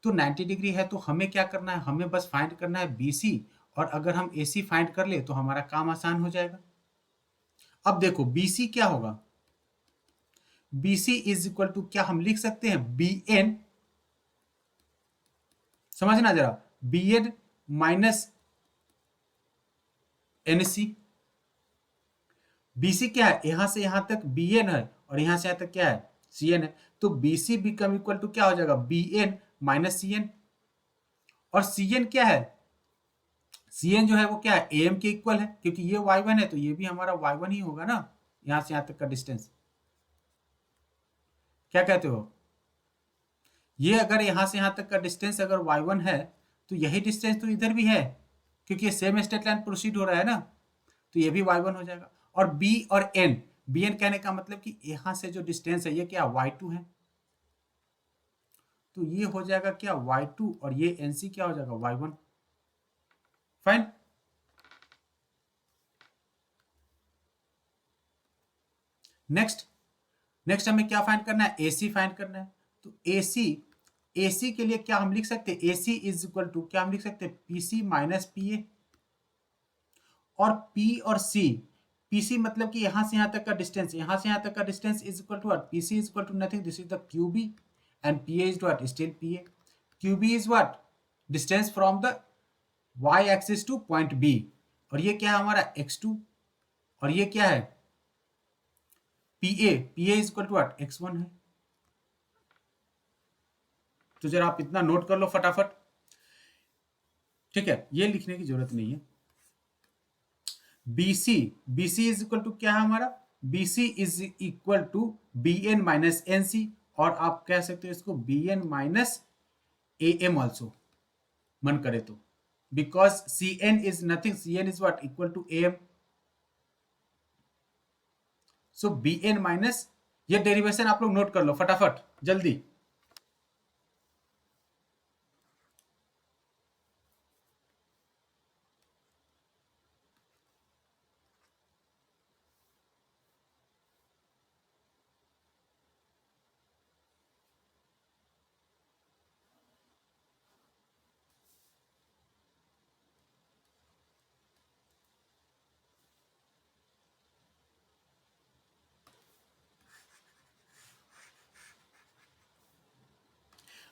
तो 90 डिग्री है, तो हमें क्या करना है, हमें बस फाइंड करना है BC, और अगर हम AC फाइंड कर ले तो हमारा काम आसान हो जाएगा। अब देखो BC क्या होगा, BC इज इक्वल टू क्या हम लिख सकते हैं, BN, समझना जरा, BN माइनस NC। BC क्या है, यहां से यहां तक BN है, और यहां से यहां तक क्या है, CN है। तो BC बिकम इक्वल टू क्या हो जाएगा, BN माइनस CN। और CN क्या है, CN जो है वो क्या है, AM के इक्वल है, क्योंकि ये y1 है तो ये भी हमारा y1 ही होगा ना, यहां से यहां तक का डिस्टेंस। क्या कहते हो, ये अगर यहां से यहां तक का डिस्टेंस अगर y1 है, तो यही डिस्टेंस तो इधर भी है, क्योंकि ये सेम स्ट्रेट लाइन प्रोसीड हो रहा है ना, तो ये भी y1 हो जाएगा। और B और N, BN कहने का मतलब कि यहां से जो डिस्टेंस है ये क्या y2 है, तो ये हो जाएगा क्या y2, और ये NC क्या हो जाएगा y1। फाइन, नेक्स्ट हमें क्या फाइंड करना है, AC फाइंड करना है। तो AC के लिए क्या हम लिख सकते हैं, AC इज इक्वल टू क्या हम लिख सकते हैं, PC माइनस PA। और P और C, PC मतलब कि यहां से यहां तक का डिस्टेंस, यहां से यहां तक का distance is equal to what, PC is equal to nothing, this is the QB, and PA is what, still PA। QB is what, distance from the y axis to point B, और ये क्या है हमारा x2, और ये क्या है PA is equal to what, x1 है। तो जरा आप इतना नोट कर लो फटाफट, ठीक है, ये लिखने की जरूरत नहीं है। BC इज इक्वल टू क्या है हमारा, BC is equal to BN minus NC, और आप कह सकते हो इसको BN माइनस AM ऑल्सो, मन करे तो, because CN is nothing, CN is what equal to AM। So B N minus, ये डेरिवेशन आप लोग नोट कर लो फटाफट जल्दी।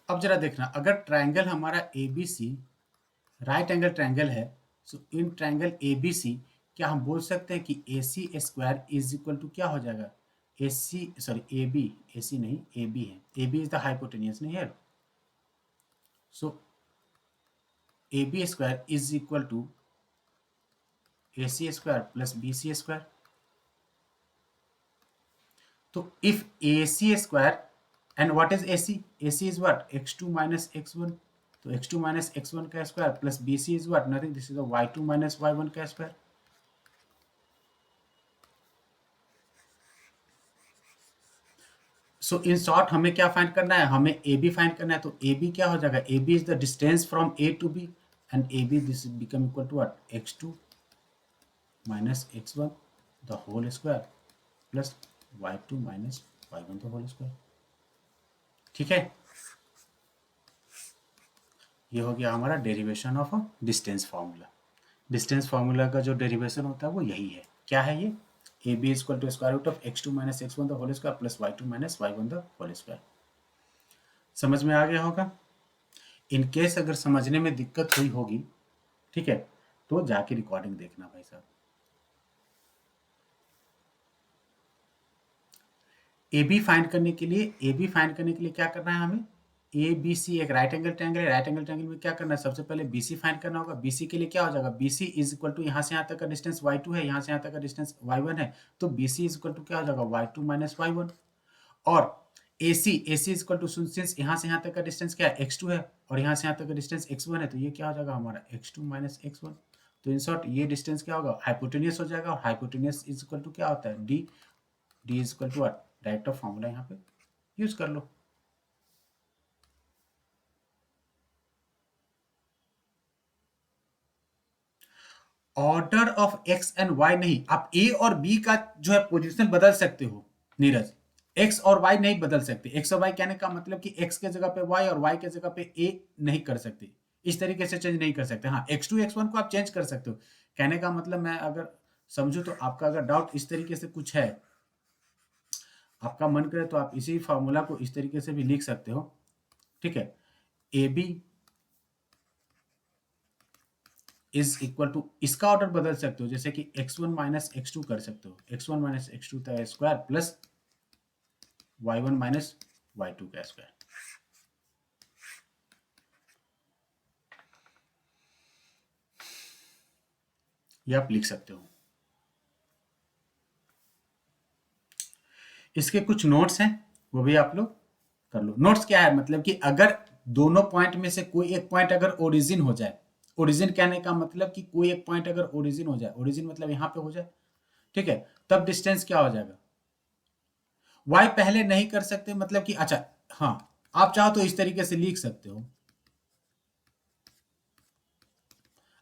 अब जरा देखना, अगर ट्रायंगल हमारा A B C right angle triangle है, so in triangle A B C क्या हम बोल सकते हैं कि ए C square is equal to क्या हो जाएगा, ए सी सॉरी ए बी, ए सी नहीं ए बी है, A B is the hypotenuse नहीं है, so A B square is equal to A C square plus B C square. तो if A C square and what is A C, A C is what x2 minus x1, तो x2 minus x1 का square plus B C is what nothing, this is y2 minus y1 का square. So in short हमें क्या find करना है, हमें A B find करना है, तो ए बी क्या हो जाएगा, A B is the distance from A to B and A B this become equal to what x2 minus x1 the whole square plus y2 minus y1 the whole square. ठीक है, ये हो गया हमारा derivation of distance formula. Distance formula का जो derivation होता है वो यही है, क्या है ये, A B is equal to square root of x2 minus x1 the whole square plus y2 minus y1 the whole square. समझ में आ गया होगा। इन केस अगर समझने में दिक्कत हुई होगी, ठीक है, तो जाके रिकॉर्डिंग देखना भाई साहब। ए बी फाइंड करने के लिए, ए बी फाइंड करने के लिए क्या करना है हमें, ए बी सी एक राइट एंगल ट्रायंगल है, राइट एंगल ट्रायंगल में क्या करना है, सबसे पहले बी सी फाइंड करना होगा। बी सी के लिए क्या हो जाएगा, B C is equal to यहाँ से यहाँ तक का डिस्टेंस y2 है, यहाँ से यहाँ तक का डिस्टेंस y1 है, तो B C is equal to क्या हो जाएगा y2 माइनस y1। और A C is equal to, since यहाँ से यहाँ तक का डिस्टेंस क्या है x2 है और यहाँ से यहाँ तक का डिस्टेंस x1 है, तो ये क्या हो जाएगा हमारा x2 माइनस x1। तो इन शॉर्ट ये डिस्टेंस क्या होगा, हाइपोटेनियस हो जाएगा, और हाइपोटेनियस इज इक्वल टू क्या होता है d, d is equal to what, direct of formula यहाँ पे यूज कर लो। Order of x and y नहीं, आप ए और बी का जो है पोजीशन बदल सकते हो नीरज, एक्स और वाई नहीं बदल सकते। एक्स और वाई कहने का मतलब कि एक्स के जगह पे वाई और वाई के जगह पे ए नहीं कर सकते, इस तरीके से चेंज नहीं कर सकते। हाँ x2 x1 को आप चेंज कर सकते हो, कहने का मतलब मैं अगर समझू तो आपका अगर डाउट इस तरीके से कुछ है, आपका मन करे तो आप इसी फॉर्मूला को इस तरीके से भी लिख सकते हो, ठीक है, A B is equal to, इसका ऑर्डर बदल सकते हो, जैसे कि x1 माइनस x2 कर सकते हो, x1 माइनस x2 का square plus y1 minus y2 का स्क्वायर। ये आप लिख सकते हो। इसके कुछ नोट्स हैं, वो भी आप लोग कर लो। नोट्स क्या है, मतलब कि अगर दोनों पॉइंट में से कोई एक पॉइंट अगर ओरिजिन हो जाए, ओरिजिन कहने का मतलब कि कोई एक पॉइंट अगर ओरिजिन हो जाए, ओरिजिन मतलब यहां पे हो जाए, ठीक है, तब डिस्टेंस क्या हो जाएगा, y पहले नहीं कर सकते, मतलब कि अच्छा हाँ, आप चाहो तो इस तरीके से लिख सकते हो,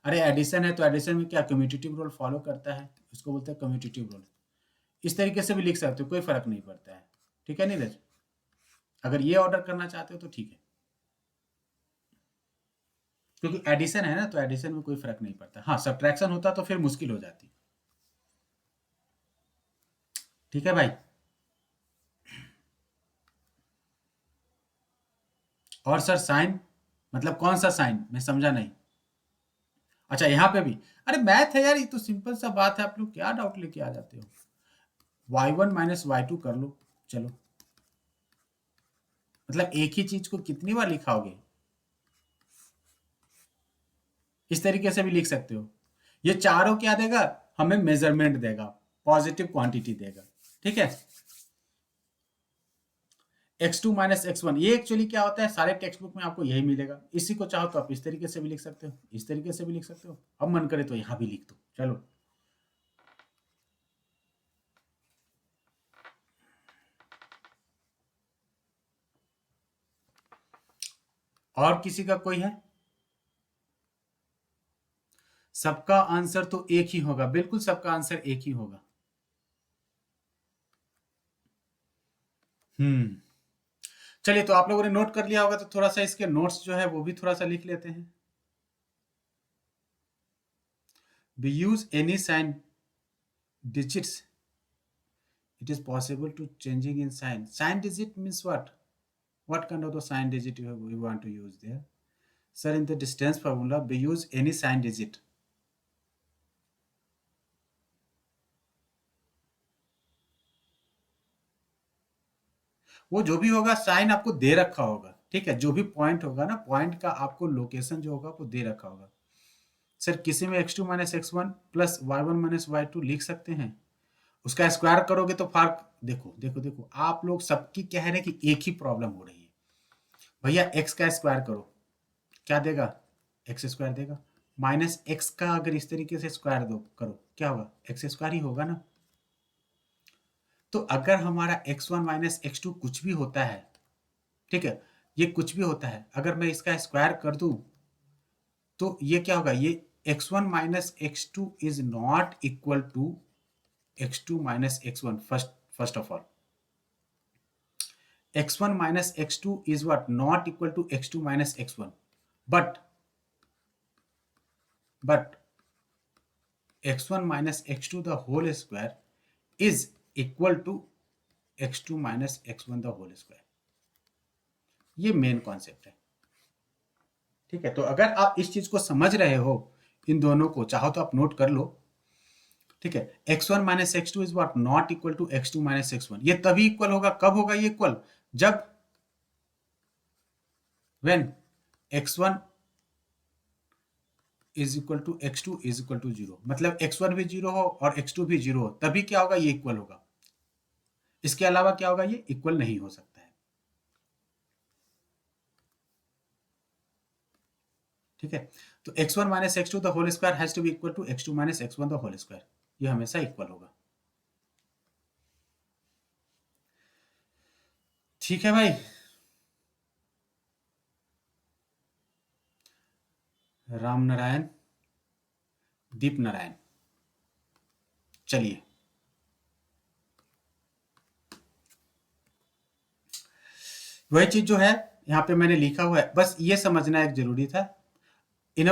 अरे एडिशन है तो एडिशन में क्या कम्यूटेटिव रूल फॉलो करता है, इसको बोलते हैं कम्यूटेटिव रूल। इस तरीके से भी लिख सकते हो, कोई फर्क नहीं पड़ता है, ठीक है नीरज, अगर ये ऑर्डर करना चाहते हो तो ठीक है, क्योंकि एडिशन है ना, तो एडिशन में कोई फर्क नहीं पड़ता। हाँ सब्ट्रैक्शन होता तो फिर मुश्किल हो जाती, ठीक है भाई। और सर साइन मतलब कौन सा साइन, मैं समझा नहीं। अच्छा यहाँ पे भी, अरे मैथ है यार, ये तो सिंपल सा बात है, आप लोग क्या डाउट लेके आ जाते हो। y1 माइनस y2 कर लो, चलो, मतलब एक ही चीज को कितनी बार लिखाओगे, इस तरीके से भी लिख सकते हो। ये चारों क्या देगा, हमें मेजरमेंट देगा, पॉजिटिव क्वांटिटी देगा, ठीक है। x2 माइनस x1 ये एक्चुअली क्या होता है, सारे टेक्स्ट बुक में आपको यही मिलेगा। इसी को चाहो तो आप इस तरीके से भी लिख सकते हो, इस तरीके से भी लिख सकते हो, अब मन करे तो यहां भी लिख दो, चलो। और किसी का कोई है? सबका आंसर तो एक ही होगा, बिल्कुल सबका आंसर एक ही होगा। चलिए, तो आप लोगों ने नोट कर लिया होगा, तो थोड़ा सा इसके नोट्स जो है वो भी थोड़ा सा लिख लेते हैं। We use any sign digits. It is possible to changing in sign. Sign digit means what? What kind of the sign digit we want to use there? Sir, in the distance formula, we use any sign digit. वो जो भी होगा sign आपको दे रखा होगा, ठीक है, जो भी पॉइंट होगा ना, पॉइंट का आपको लोकेशन जो होगा वो दे रखा होगा। सर, किसी में x2 minus x1 plus y1 minus y2 लिख सकते हैं, उसका स्क्वायर करोगे तो फर्क देखो देखो देखो, आप लोग सबकी कह रहे हैं कि एक ही प्रॉब्लम हो रही है। भैया x का स्क्वायर करो, क्या देगा? एक्स स्क्वायर देगा। माइनस एक्स का अगर इस तरीके से स्क्वायर दो करो, क्या होगा? एक्स स्क्वायर ही होगा ना। तो अगर हमारा x1 माइनस x2 कुछ भी होता है, ठीक है, ये कुछ भी होता है, अगर मैं इसका स्क्वायर कर दूं तो ये क्या होगा? ये x1 minus x2 is not equal to x2 minus x1। First of all, x1 minus x2 is what? Not equal to x2 minus x1. But x1 minus x2 the whole square is equal to x2 minus x1 the whole square. ये main concept है, ठीक है। तो अगर आप इस चीज को समझ रहे हो, इन दोनों को चाहो तो आप नोट कर लो, ठीक है। x1 minus x2 is what? Not equal to x2 minus x1। ये तभी इक्वल होगा, कब होगा ये इक्वल? जब when x1 is equal to x2 is equal to 0, मतलब x1 भी 0 हो और x2 भी 0 हो, तभी क्या होगा? ये इक्वल होगा। इसके अलावा क्या होगा? ये इक्वल नहीं हो सकता है, ठीक है। तो x1 minus x2 the whole square has to be equal to x2 minus x1 the whole square, ये हमेशा इक्वल होगा, ठीक है भाई। राम नारायण, दीप नारायण, चलिए वही चीज जो है यहाँ पे मैंने लिखा हुआ है, बस ये समझना एक जरूरी था। in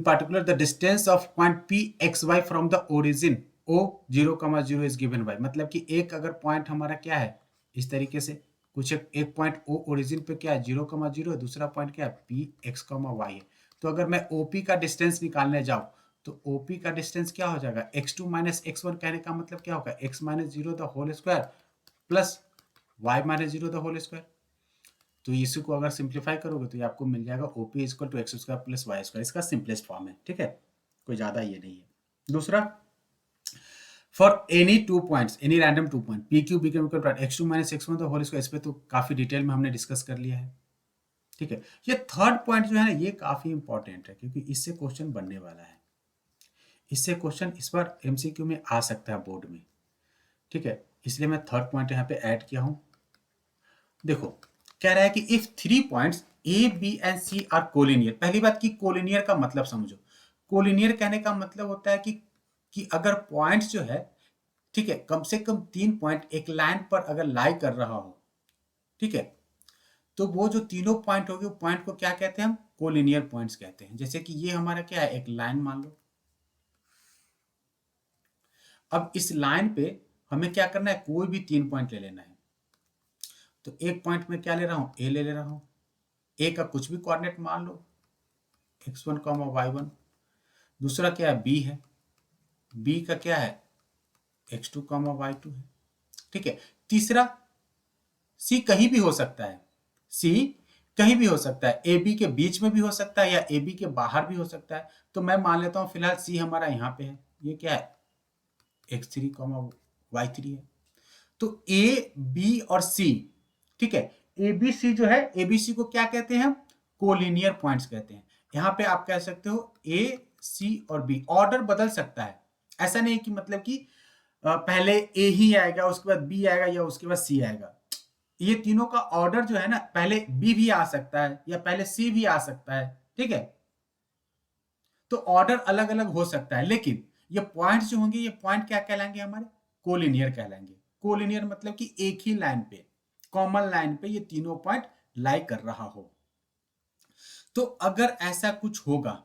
particular the distance of point p x y from the origin o 0,0 is given by, मतलब कि एक अगर पॉइंट हमारा क्या है इस तरीके से, कुछ एक पॉइंट o ओरिजिन पे क्या है 0,0 है, दूसरा पॉइंट क्या है p x, y है। तो अगर मैं OP का डिस्टेंस निकालने जाऊं तो OP का डिस्टेंस क्या हो जाएगा? x2 माइनस x1, कहने का मतलब क्या होगा? x minus 0 the whole square plus y minus 0 the whole square. तो इसी को अगर सिंप्लीफाई करोगे तो ये आपको मिल जाएगा OP equal to X square plus Y square. इसका सिंपलेस्ट फॉर्म है, ठीक है, कोई ज्यादा ये नहीं है। दूसरा, for any 2 points, any random 2 point P Q be equal to x2 minus x1 the whole square, इस पे तो काफी डिटेल में हमने डिस्कस कर लिया है, ठीक है। ये थर्ड पॉइंट जो है ना, ये काफी इंपॉर्टेंट है क्योंकि इससे क्वेश्चन बनने वाला है, इससे क्वेश्चन इस बार MCQ में आ सकता है बोर्ड में, ठीक है, इसलिए मैं थर्ड पॉइंट यहाँ पे ऐड किया हूं। देखो, कह रहा है कि if 3 points A B and C are collinear. पहली बात की कोलिनियर का मतलब समझो। कोलिनियर कहने का मतलब होता है कि अगर पॉइंट्स जो है, ठीक है, कम से कम 3 पॉइंट एक लाइन पर अगर लाई कर रहा हो, ठीक है, तो वो जो तीनों पॉइंट होगी, वो पॉइंट को क्या कहते हैं? हम कोलिनियर पॉइंट्स कहते हैं। जैसे कि ये हमारा क्या है? एक लाइन मान लो। अब इस लाइन पे हमें क्या करना है? कोई भी 3 पॉइंट ले लेना है। तो एक पॉइंट में क्या ले रहा हूं? ए ले रहा हूं। ए का कुछ भी कोऑर्डिनेट मान लो, x1, y1। दूसरा क्या है? बी है। बी का क्या है? x2, y2 है, ठीक है। तीसरा सी कहीं भी हो सकता है, सी कहीं भी हो सकता है, ए बी के बीच में भी हो सकता है या ए बी के बाहर भी हो सकता है। तो मैं मान लेता हूं फिलहाल सी हमारा यहाँ पे है, ये क्या है? x3, y3 है। तो ए बी और सी, ठीक है, एबीसी जो है, एबीसी को क्या कहते हैं? हम कोलिनियर पॉइंट्स कहते हैं। यहां पे आप कह सकते हो ए सी और बी, ऑर्डर बदल सकता है, ऐसा नहीं कि मतलब कि पहले ए ही आएगा उसके बाद बी आएगा या उसके बाद सी आएगा, ये तीनों का ऑर्डर जो है ना, पहले बी भी आ सकता है या पहले सी भी आ सकता है, ठीक है। तो ऑर्डर अलग अलग हो सकता है, लेकिन ये पॉइंट्स जो होंगे, ये पॉइंट क्या कहलाएंगे हमारे, कोलिनियर कहलाएंगे। कोलिनियर मतलब कि एक ही लाइन पे, कॉमन लाइन पे ये तीनों पॉइंट लाई कर रहा हो। तो अगर ऐसा कुछ होगा,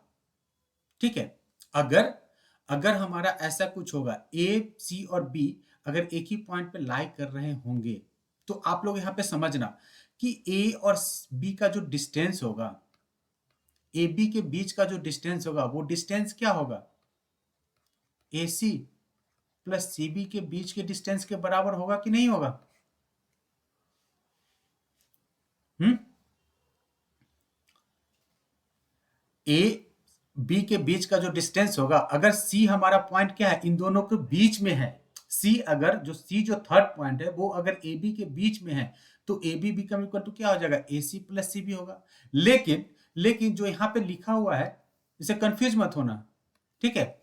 ठीक है, अगर अगर हमारा ऐसा कुछ होगा, ए सी और बी अगर एक ही पॉइंट पे लाई कर रहे होंगे, तो आप लोग यहां पे समझना कि ए और बी का जो डिस्टेंस होगा, ए बी के बीच का जो डिस्टेंस होगा, वो डिस्टेंस क्या होगा, ए सी प्लस सी बी के बीच के डिस्टेंस के बराबर होगा कि नहीं होगा? हम्म, ए बी के बीच का जो डिस्टेंस होगा, अगर सी हमारा पॉइंट क्या है, इन दोनों के बीच में है, सी अगर जो थर्ड पॉइंट है वो अगर ए बी के बीच में है, तो A B become equal to क्या हो जाएगा, ए सी प्लस सी बी होगा। लेकिन जो यहां पे लिखा हुआ है, इसे कंफ्यूज मत होना, ठीक है,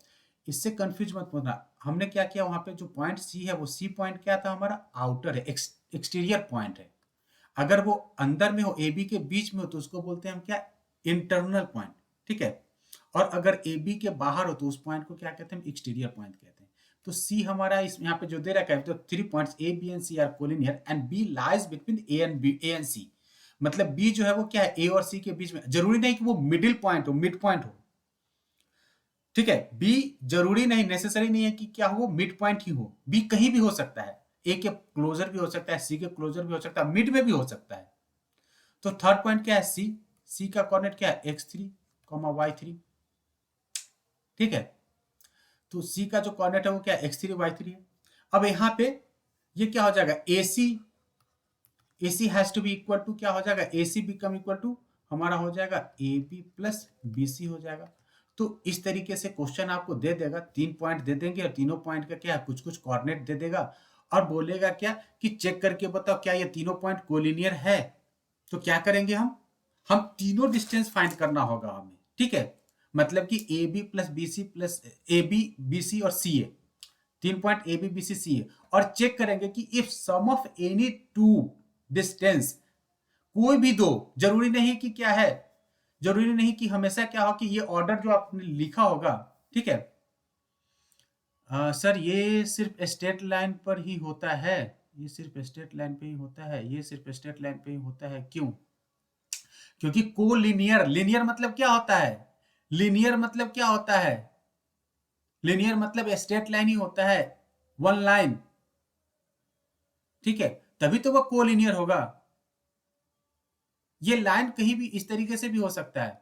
इससे कंफ्यूज मत होना। हमने क्या किया, वहां पे जो पॉइंट सी है, वो सी पॉइंट क्या था हमारा, आउटर है, एक्सटीरियर पॉइंट है। अगर वो अंदर में हो, ए बी के बीच में हो, तो उसको बोलते हैं हम क्या, इंटरनल पॉइंट, ठीक है। और अगर ए बी के बाहर हो, तो उस पॉइंट को क्या कहते हैं, हम एक्सटीरियर पॉइंट कहते हैं। तो सी हमारा इस यहाँ पे जो दे रखा है, तो 3 points A B and C are collinear and B lies between A and C. मतलब बी जो है वो क्या है, ए और सी के बीच में। जरूरी नहीं कि वो मिडिल पॉइंट हो, मिड पॉइंट हो, ठीक है। बी जरूरी नहीं, नेसेसरी नहीं है कि क्या हो, मिड पॉइंट ही हो, बी कहीं भी हो सकता है, ए के क्लोजर भी हो सकता है, सी के क्लोजर भी हो सकता है, मिड में भी हो सकता है। तो थर्ड पॉइंट क्या है, सी, सी का कोऑर्डिनेट क्या है, x3, y3, ठीक है। तो सी का जो कोऑर्डिनेट है वो क्या है, x3 y3 है। अब यहां पे ये क्या हो जाएगा, AC has to be equal to क्या हो जाएगा, AC बिकम इक्वल टू हमारा हो जाएगा AB प्लस BC हो जाएगा। तो इस तरीके से क्वेश्चन आपको दे देगा, 3 पॉइंट दे देंगे और तीनों पॉइंट का क्या है, कुछ कुछ कोऑर्डिनेट दे देगा और बोलेगा क्या कि चेक करके बताओ क्या ये तीनों पॉइंट कोलिनियर है। तो क्या करेंगे हम तीनों डिस्टेंस फाइंड करना होगा हमें, ठीक है। मतलब कि A B plus B C plus A B B C और C A, 3 point A B B C C A, और चेक करेंगे कि if sum of any two distance, कोई भी दो, जरूरी नहीं कि क्या है, जरूरी नहीं कि हमेशा क्या हो कि ये ऑर्डर जो आपने लिखा होगा, ठीक है। सर ये सिर्फ स्टेट लाइन पर ही होता है, ये सिर्फ स्टेट लाइन पे ही होता है, ये सिर्फ स्टेट लाइन पे ही होता है, क्यों? क्योंकि कोलिनियर, लिनियर मतलब क्या होता है, लिनियर मतलब क्या होता है, लिनियर मतलब स्ट्रेट लाइन ही होता है, वन लाइन, ठीक है, तभी तो वो कोलिनियर होगा। ये लाइन कहीं भी इस तरीके से भी हो सकता है।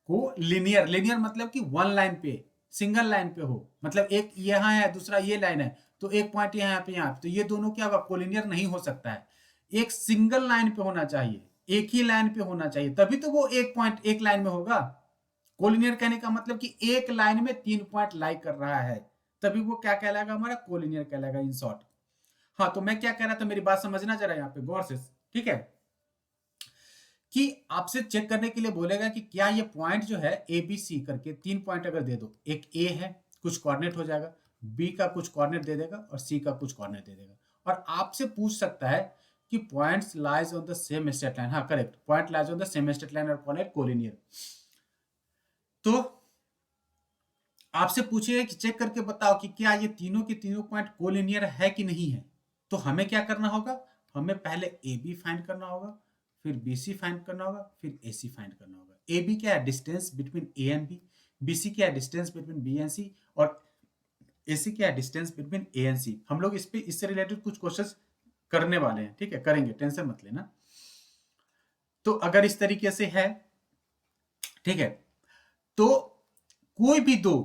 को लिनियर, लिनियर मतलब कि वन लाइन पे, सिंगल लाइन पे हो, मतलब एक यहां है दूसरा ये लाइन है, तो एक पॉइंट यहाँ पे यहाँ पे, तो ये दोनों क्या होगा, कोलिनियर नहीं हो सकता है। एक सिंगल लाइन पे होना चाहिए, एक ही लाइन पे होना चाहिए, तभी तो वो एक पॉइंट एक लाइन में होगा। कोलिनियर कहने का मतलब कि एक लाइन में 3 पॉइंट लाई कर रहा है, तभी वो क्या कहलाएगा, हमारा कोलिनियर कहलाएगा, इन शॉर्ट। हाँ, तो मैं क्या कह रहा था, मेरी बात समझना जरा यहाँ पे गौर से, ठीक है, कि आपसे चेक करने के लिए बोलेगा कि क्या ये पॉइंट जो है ए बी सी करके 3 पॉइंट अगर दे दो, एक ए है, कुछ कोऑर्डिनेट हो जाएगा, बी का कुछ कोऑर्डिनेट दे देगा और सी का कुछ कोऑर्डिनेट दे देगा, और आपसे पूछ सकता है कि points lies on the same straight line, हाँ correct, point lies on the same straight line और कॉल इट कोलिनियर। तो आपसे पूछेगा कि चेक करके बताओ कि क्या ये तीनों के तीनों पॉइंट कोलिनियर है कि नहीं है। तो हमें क्या करना होगा, हमें पहले ए बी फाइंड करना होगा, फिर बी सी फाइंड करना होगा, फिर ए सी फाइंड करना होगा। ए बी क्या है, distance between A and B C क्या है, distance between B and C, और ए सी क्या है, distance between A and C. हम लोग इस पे इससे रिलेटेड कुछ क्वेश्चंस करने वाले हैं, ठीक है, करेंगे, टेंशन मत लेना। तो अगर इस तरीके से है, ठीक है, तो कोई भी दो,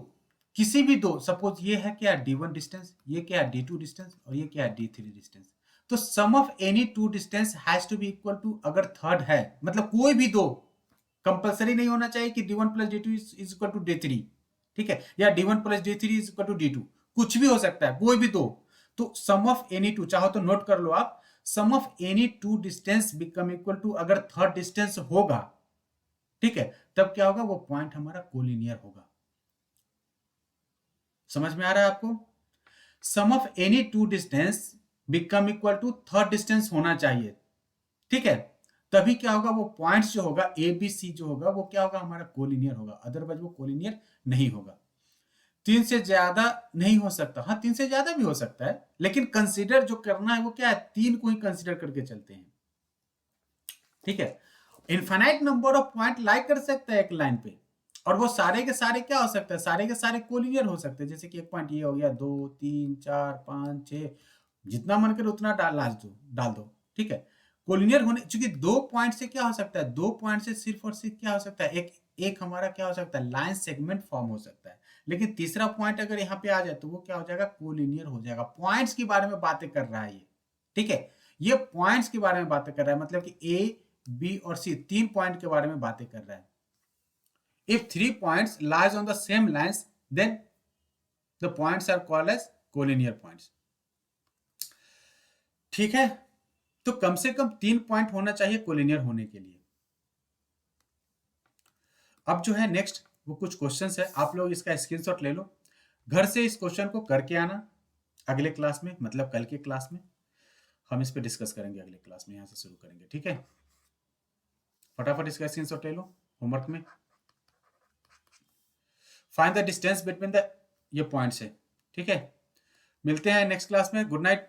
किसी भी दो, सपोज ये है क्या, D1 डिस्टेंस, ये क्या है D2 डिस्टेंस, और ये क्या है D3 डिस्टेंस, तो sum of any two distance has to be equal to, अगर थर्ड है, मतलब कोई भी दो, कंपलसरी नहीं होना चाहिए कि D1 plus D2 is equal to D3, ठीक है, या D1 plus D3 is equal to D2, कुछ भी हो सकता है, कोई भी दो। तो सम ऑफ एनी टू, चाहो तो नोट कर लो आप, sum of any two distance become equal to, अगर थर्ड डिस्टेंस होगा, ठीक है, तब क्या होगा, वो पॉइंट हमारा कोलिनियर होगा। समझ में आ रहा है आपको? Sum of any two distance become equal to third distance होना चाहिए, ठीक है। तभी क्या होगा, वो पॉइंट्स जो होगा ए बी सी जो होगा वो क्या होगा, हमारा कोलिनियर होगा, अदरवाइज वो कोलिनियर नहीं होगा। 3 से ज्यादा नहीं हो सकता, हाँ 3 से ज्यादा भी हो सकता है, लेकिन कंसीडर जो करना है वो क्या है, 3 को ही कंसीडर करके चलते हैं, ठीक है। इनफाइनाइट नंबर ऑफ पॉइंट लाई कर सकता है एक लाइन पे, और वो सारे के सारे क्या हो सकते हैं, सारे के सारे कोलिनियर हो सकते हैं। जैसे कि एक पॉइंट ये हो गया, 2 3 4 5 6, जितना मन करे उतना डाल दो, ठीक है। कोलिनियर होने, चूंकि 2 पॉइंट से क्या हो सकता है, 2 पॉइंट से सिर्फ और सिर्फ क्या हो सकता है, एक एक हमारा क्या हो सकता है, लाइन सेगमेंट फॉर्म हो सकता है। लेकिन तीसरा पॉइंट अगर यहाँ पे आ जाए तो वो क्या हो जाएगा, कोलिनियर हो जाएगा। पॉइंट्स के बारे में बातें कर रहा है ये, ठीक है। ये पॉइंट्स के बारे में बातें कर रहा है, मतलब कि ए बी और सी 3 पॉइंट के बारे में बातें कर रहा है। If 3 points lies on the same lines, then the points are called as collinear points. ठीक है, तो कम से कम 3 पॉइंट होना चाहिए कोलिनियर होने के लिए। अब जो है नेक्स्ट वो कुछ क्वेश्चंस है, आप लोग इसका स्क्रीनशॉट ले लो, घर से इस क्वेश्चन को करके आना। अगले क्लास में, मतलब कल के क्लास में हम इस पे डिस्कस करेंगे, अगले क्लास में यहां से शुरू करेंगे, ठीक है। फटाफट इसका स्क्रीनशॉट ले लो होमवर्क में। Find the distance between the, ये पॉइंट्स है, ठीक है। मिलते हैं नेक्स्ट क्लास में। Good night.